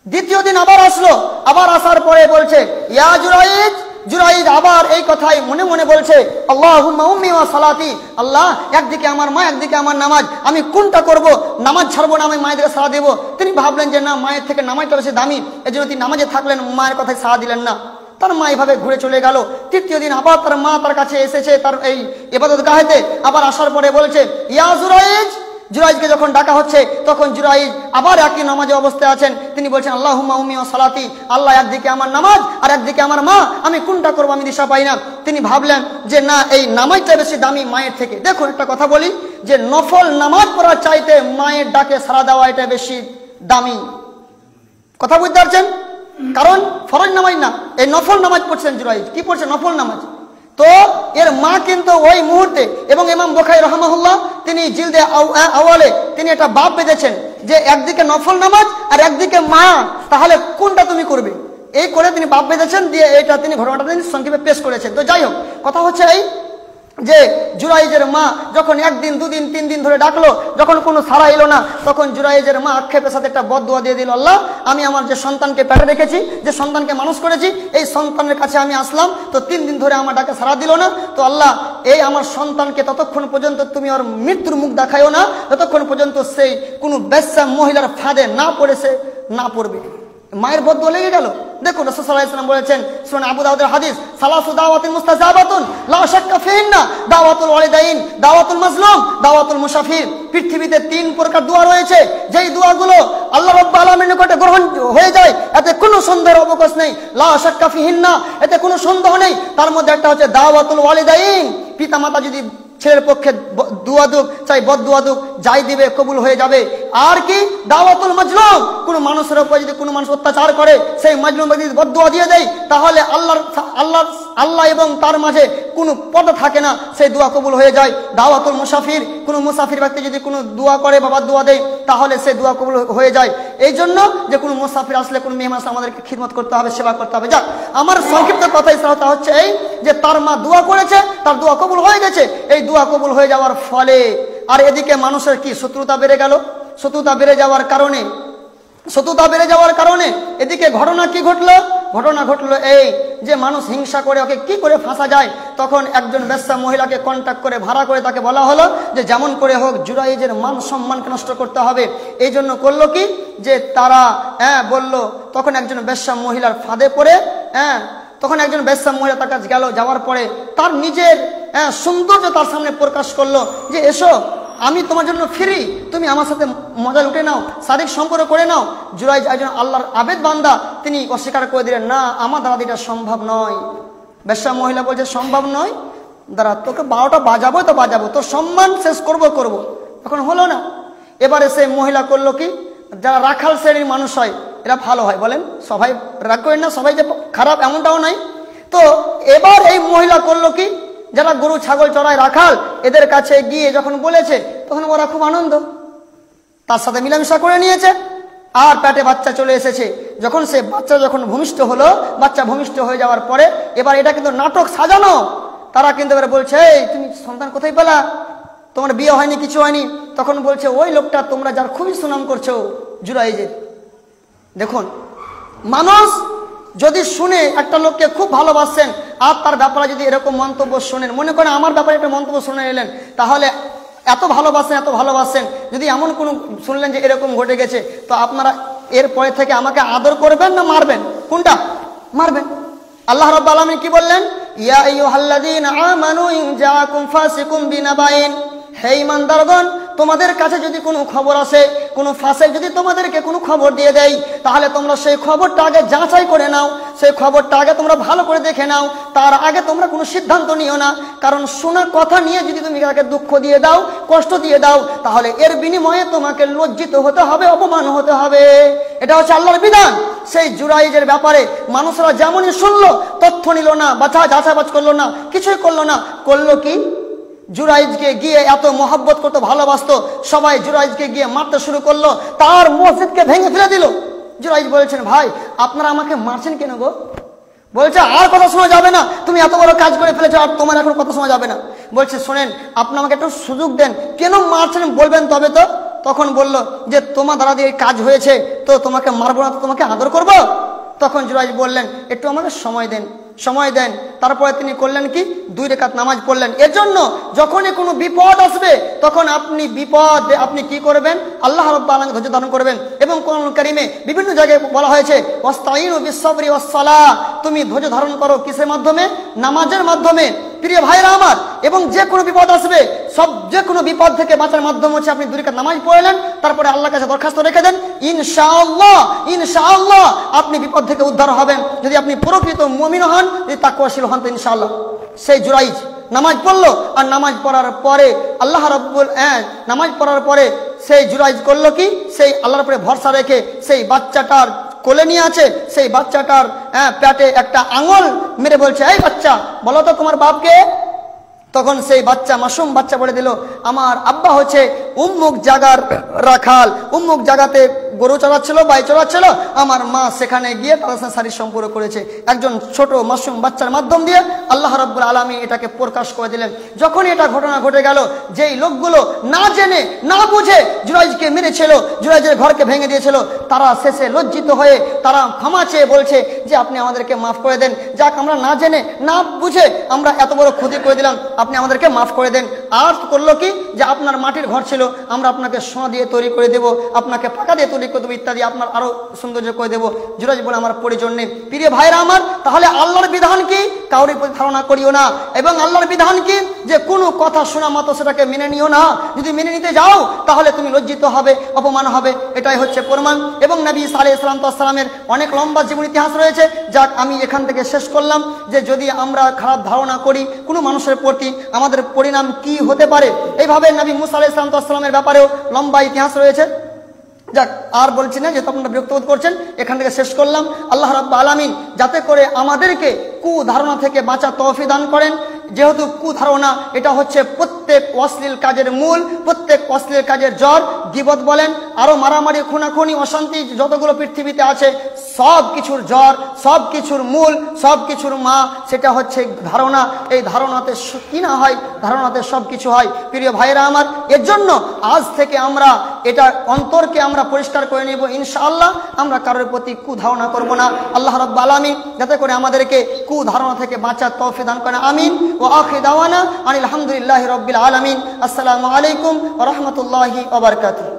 দ্বিতীয় দিন আবার আসলো, আবার আসার পরে বলছে, ইয়া জুরাইজ। জুরাইজ আবার এই কথাই মনে মনে বলছে, আল্লাহুম্মা উম্মি ওয়া সালাতি, আল্লাহ একদিকে আমার মা, একদিকে আমার নামাজ, আমি কোনটা করব? নামাজ ছাড়বো না, আমি মায়ের দিকে সাড়া দেবো। তিনি ভাবলেন যে না, মায়ের থেকে নামাজটা বেশি দামি, এজন্য তিনি নামাজে থাকলেন, মায়ের কথায় সাড়া দিলেন না। তার মা এইভাবে ঘুরে চলে গেল। তৃতীয় দিন আবার তার মা তার কাছে এসেছে, তার এই ইবাদত গাহেতে। আবার আসার পরে বলছে, ইয়া জুরাইজ। জুরাইজকে যখন ডাকা হচ্ছে, তখন জুরাইজ আবার একই নামাজে অবস্থায় আছেন। তিনি বলছেন, আল্লাহুম্মা উম্মি ওয়া সালাতি, আল্লাহ একদিকে আমার নামাজ আর একদিকে আমার মা, আমি কোনটা করবো আমি দিশা পাই না। তিনি ভাবলেন যে না, এই নামাজটা বেশি দামি মায়ের থেকে। দেখুন একটা কথা বলি, যে নফল নামাজ পড়ার চাইতে মায়ের ডাকে সাড়া দেওয়া এটা বেশি দামি। কথা বুঝতে পারছেন? কারণ ফরজ নামাজ না, এই নফল নামাজ পড়ছেন জুরাইজ। কি পড়ছে? নফল নামাজ। তো এর মা কিন্তু ওই মুহূর্তে, এবং ইমাম বুখারী রাহমাহুল্লাহ তিনি জিলদে আওয়ালে তিনি একটা বাব বেঁধেছেন যে একদিকে নফল নামাজ আর একদিকে মা, তাহলে কোনটা তুমি করবে, এই করে তিনি বাব বেঁধেছেন, দিয়ে এটা তিনি ঘটনাটা তিনি সংক্ষেপে পেশ করেছেন। তো যাই হোক, কথা হচ্ছে এই যে জুরাইজের মা যখন একদিন দুদিন 3 দিন ধরে ডাকলো, যখন কোনো সাড়া এলো না, তখন জুরাইজের মা আক্ষেপের সাথে একটা বদদুয়া দিয়ে দিল, আল্লাহ আমি আমার যে সন্তানকে পেটে রেখেছি, যে সন্তানকে মানুষ করেছি, এই সন্তানের কাছে আমি আসলাম, তো 3 দিন ধরে আমার ডাকে সাড়া দিল না, তো আল্লাহ এই আমার সন্তানকে ততক্ষণ পর্যন্ত তুমি ওর মৃত্যুর মুখ দেখাইও না, ততক্ষণ পর্যন্ত সেই কোনো বেশ্যা মহিলার ফাঁদে না পড়বে। মায়ের বদদুয়া লেগে গেল। দেখুন রাসূল সাল্লাল্লাহু আলাইহি ওয়াসাল্লাম বলেছেন, সুনান আবু দাউদের হাদিস, সালাসু দাওয়াতিন মুস্তাজাবাতুন লা শাক্কা ফিহিন্না, দাওয়াতুল ওয়ালিদাইন, দাওয়াতুল মাজলুম, দাওয়াতুল মুসাফির। পৃথিবীতে 3 প্রকার দোয়া রয়েছে, যেই দোয়াগুলো আল্লাহ রাব্বুল আলামিনের নিকটে গ্রহণ হয়ে যায়, এতে কোনো সন্দেহের অবকাশ নেই, লা শাক্কা ফিহিন্না, এতে কোনো সন্দেহ নেই। তার মধ্যে একটা হচ্ছে দাওয়াতুল ওয়ালিদাইন, পিতামাতা যদি ছেলের পক্ষে দোয়া দুক চাই বদদুয়া দুক, যাই দিবে কবুল হয়ে যাবে। আর কি দাওয়াতুল মাজলুম, কোন মানুষের উপর যদি কোনো মানুষ অত্যাচার করে, সেই মাজলুম ব্যক্তি যদি বদদুয়া দিয়ে দেয়, তাহলে আল্লাহ এবং তার মাঝে কোনো পর্দা থাকে না, সেই দোয়া কবুল হয়ে যায়। দাওয়াতুল মুসাফির, কোনো মুসাফির ব্যক্তি যদি কোনো দোয়া করে বা দোয়া দেয়, তাহলে সেই দোয়া কবুল হয়ে যায়। এই জন্য যে কোনো মুসাফির আসলে, কোনো মেহমান আসলে আমাদেরকে খিদমত করতে হবে, সেবা করতে হবে। যাক, আমার সংক্ষিপ্ত কথা ইসলামটা হচ্ছে এই যে তার মা দোয়া করেছে, তার দোয়া কবুল হয়ে গেছে। এই দোয়া কবুল হয়ে যাওয়ার ফলে আর এদিকে মানুষের কি শত্রুতা বেড়ে গেল, শত্রুতা বেড়ে যাওয়ার কারণে এদিকে ঘটনা কি ঘটলো, ঘটনা ঘটলো এই যে মানুষ হিংসা করে ওকে কি করে ফাঁসা যায়। তখন একজন বেশ্যা মহিলাকে কন্ট্যাক্ট করে ভাড়া করে তাকে বলা হলো যে যেমন করে হোক জুরাইজের মান সম্মানকে নষ্ট করতে হবে। এই জন্য করলো কি যে তারা বলল, তখন একজন বেশ্যা মহিলার ফাঁদে পড়ে তখন একজন বেশ্যা মহিলা তার কাছে গেল, যাওয়ার পরে তার নিজের সৌন্দর্য তার সামনে প্রকাশ করলো যে এসো, আমি তোমার জন্য ফ্রি, তুমি আমার সাথে মজা লুটে নাও, শারীরিক সম্পর্ক করে নাও। জুরাইজ একজন আল্লাহর আবেদ বান্দা, তিনি অস্বীকার করে দিলেন, না আমার দ্বারা এটা সম্ভব নয়। বেশ্যা মহিলা বলছে সম্ভব নয়, দাঁড়া তোকে 12টা বাজাবো তো বাজাবো, তোর সম্মান শেষ করবো। এখন হলো না। এবারে সেই মহিলা করলো কি, যারা রাখাল শ্রেণীর মানুষ হয় এরা ভালো হয়, বলেন সবাই রাগ করেন না, সবাই যে খারাপ এমনটাও নাই। তো এবার এই মহিলা করলো কি, যারা গরু ছাগল চড়ায় রাখাল, এদের কাছে গিয়ে যখন বলেছে, তখন ওরা খুব আনন্দ, তার সাথে মিলামিশা করে নিয়েছে, আর পেটে বাচ্চা চলে এসেছে। যখন সে বাচ্চা ভূমিষ্ঠ হলো, বাচ্চা ভূমিষ্ঠ হয়ে যাওয়ার পরে এবার এটা কিন্তু নাটক সাজানো। তারা কিন্তু এবার বলছে, এই তুমি সন্তান কোথায় পেলা, তোমার বিয়ে হয়নি, কিছু হয়নি। তখন বলছে ওই লোকটা তোমরা যার খুবই সুনাম করছো, জুরাইজের। দেখুন, মানুষ যদি শুনে একটা লোককে খুব ভালোবাসেন আর তার ব্যাপারে যদি এরকম মন্তব্য শোনেন, মনে করেন আমার ব্যাপারে একটা মন্তব্য শুনে এলেন, তাহলে এত ভালোবাসেন, যদি এমন কোনো শুনলেন যে এরকম ঘটে গেছে, তো আপনারা এরপরে থেকে আমাকে আদর করবেন না মারবেন? কোনটা? মারবেন। আল্লাহ রাব্বুল আলামিন কি বললেন, ইয়া আইয়ুহাল্লাযীনা আমানু ইন জাআকুম ফাসিকুম বিনাবাইন, হে ঈমানদারগণ, তোমাদের কাছে যদি কোনো খবর আসে, কোনো ফাসিক যদি তোমাদেরকে কোনো খবর দিয়ে দেয়, তাহলে তোমরা সেই খবরটা আগে যাচাই করে নাও, সেই খবরটা আগে তোমরা ভালো করে দেখে নাও, তার আগে তোমরা কোনো সিদ্ধান্ত নিও না। কারণ শোনা কথা নিয়ে যদি তুমি তাকে দুঃখ দিয়ে দাও, কষ্ট দিয়ে দাও, তাহলে এর বিনিময়ে তোমাকে লজ্জিত হতে হবে, অপমান হতে হবে। এটা হচ্ছে আল্লাহর বিধান। সেই জুরাইজের ব্যাপারে মানুষরা যেমনই শুনলো, তথ্য নিল না, যাচাই করলো না, কিছুই করলো না। করলো কি, জুরাইজকে গিয়ে এত মহব্বত করতো, ভালোবাসতো, সবাই জুরাইজকে গিয়ে মারতে শুরু করলো, তার মসজিদকে ভেঙে ফেলে দিল। জুরাইজ বলছেন, ভাই আপনারা আমাকে মারছেন কেন গো? বলছে আর কথা শোনা যাবে না, তুমি এত বড় কাজ করে ফেলেছো, আর তোমার এখন কথা শোনা যাবে না। বলছে শোনেন, আপনি আমাকে একটু সুযোগ দেন, কেন মারছেন বলবেন তবে তো। তখন বলল যে তোমার দ্বারা দিয়ে কাজ হয়েছে, তো তোমাকে মারবো না, তো তোমাকে আদর করবো। তখন জুরাইজ বললেন, একটু আমাকে সময় দেন। তারপরে তিনি করলেন কি, 2 রাকাত নামাজ পড়লেন। এজন্য যখনই কোনো বিপদ আসবে, তখন আপনি কি করবেন, আল্লাহ রাব্বুল আলামিন ধৈর্য ধারণ করবেন। এবং কোরআন কারীমে বিভিন্ন জায়গায় বলা হয়েছে, ওয়াস্তাঈনু বিস-সাবরি ওয়াস-সালাহ, তুমি ধৈর্য ধারণ করো কিসের মাধ্যমে? নামাজের মাধ্যমে। প্রিয় ভাইরা আমার, এবং যে কোনো বিপদ আসবে, যে কোনো বিপদ থেকে বাঁচার মাধ্যম হচ্ছে আপনি 2 রাকাত নামাজ পড়লেন, তারপরে আল্লাহর কাছে দরখাস্ত রেখে দেন, ইনশাআল্লাহ আপনি বিপদ থেকে উদ্ধার হবেন, যদি আপনি প্রকৃত মুমিন হন, যদি তাকওয়াশীল হন, তো ইনশাআল্লাহ। সেই জুরাইজ নামাজ পড়লো, আর নামাজ পড়ার পরে নামাজ পড়ার পরে সেই জুরাইজ করলো কি, সেই আল্লাহর উপরে ভরসা রেখে সেই বাচ্চাটার কোলে নিয়ে আছে, সেই বাচ্চাটার পেটে একটা আঙুল মেরে বলছে, এই বাচ্চা বলো তো তোমার বাপকে। তখন সেই বাচ্চা, মাসুম বাচ্চা বলে দিল, আমার আব্বা হচ্ছে উম্মুক জায়গার রাখাল, উম্মুক জায়গাতে গরু চড়াচ্ছিল, বাই চড়াচ্ছিল, আমার মা সেখানে গিয়ে তার সাথে শারীরিক সম্পর্ক করেছে। একজন ছোট মাসুম বাচ্চার মাধ্যম দিয়ে আল্লাহ রাব্বুল আলামিন এটাকে প্রকাশ করে দিলেন। যখনই এটা ঘটনা ঘটে গেল, যেই লোকগুলো না জেনে না বুঝে জুরাইজকে মেরেছিল, জুরাইজের ঘরকে ভেঙে দিয়েছিল, তারা শেষে লজ্জিত হয়ে তারা ক্ষমা চেয়ে বলছে যে আপনি আমাদেরকে মাফ করে দেন, যাক আমরা না জেনে না বুঝে আমরা এত বড় ক্ষতি করে দিলাম, আপনি আমাদেরকে মাফ করে দেন। আর করলো কি, যে আপনার মাটির ঘর ছিল, আমরা আপনাকে সোনা দিয়ে তৈরি করে দেব, আপনাকে পাকা দিয়ে তৈরি করে দেবো, ইত্যাদি, আপনার আরো সৌন্দর্য করে দেবো। জুরাইজ বলে, আমার প্রয়োজন নেই। প্রিয় ভাইরা আমার, তাহলে আল্লাহর বিধান কি? কাউরির প্রতি ধারণা করিও না। এবং আল্লাহর বিধান কি? যে কোনো কথা শোনা মাত্র সেটাকে মেনে নিও না। যদি মেনে নিতে যাও তাহলে তুমি লজ্জিত হবে, অপমান হবে, এটাই হচ্ছে প্রমাণ। এবং নবী ঈসা আলাইহিস সালামের অনেক লম্বা জীবন ইতিহাস রয়েছে, যাক আমি এখান থেকে শেষ করলাম। যে যদি আমরা খারাপ ধারণা করি কোনো মানুষের প্রতি, আমাদের পরিণাম কি হতে পারে। এইভাবে নবী মুসা আলাইহিস সালামের ব্যাপারেও লম্বা ইতিহাস রয়েছে। যাক, আর বলছি না, যেহেতু আপনারা বিরক্ত বোধ করছেন, এখান থেকে শেষ করলাম। আল্লাহ রাব্বুল আলামিন যাতে করে আমাদেরকে কুধারণা থেকে বাঁচার তৌফিক দান করেন। যেহেতু কুধারণা এটা হচ্ছে প্রত্যেক অশ্লীল কাজের মূল, প্রত্যেক অশ্লীল কাজের জড়। গীবত বলেন, আরো মারামারি, খুনাখুনি, অশান্তি যতগুলো পৃথিবীতে আছে, সব কিছুর জড়, সব কিছুর মূল, সব কিছুর মা সেটা হচ্ছে ধারণা। এই ধারণাতে কি না হয়? ধারণাতে সব কিছু হয়। প্রিয় ভাইরা আমার, এর জন্য আজ থেকে আমরা এটা অন্তরকে আমরা পরিষ্কার করে নেব ইনশাআল্লাহ। আমরা কারোর প্রতি কুধারণা করব না। আল্লাহ রাব্বুল আলামিন যাতে করে আমাদেরকে কুধারণা থেকে বাঁচার তৌফিক দান করেন। আমিন। ওয়া আখিরু দাওয়ানা আনিল হামদুলিল্লাহি রাব্বিল আলামিন। আসসালামু আলাইকুম ওয়া রাহমাতুল্লাহি ওয়া বারাকাতুহু।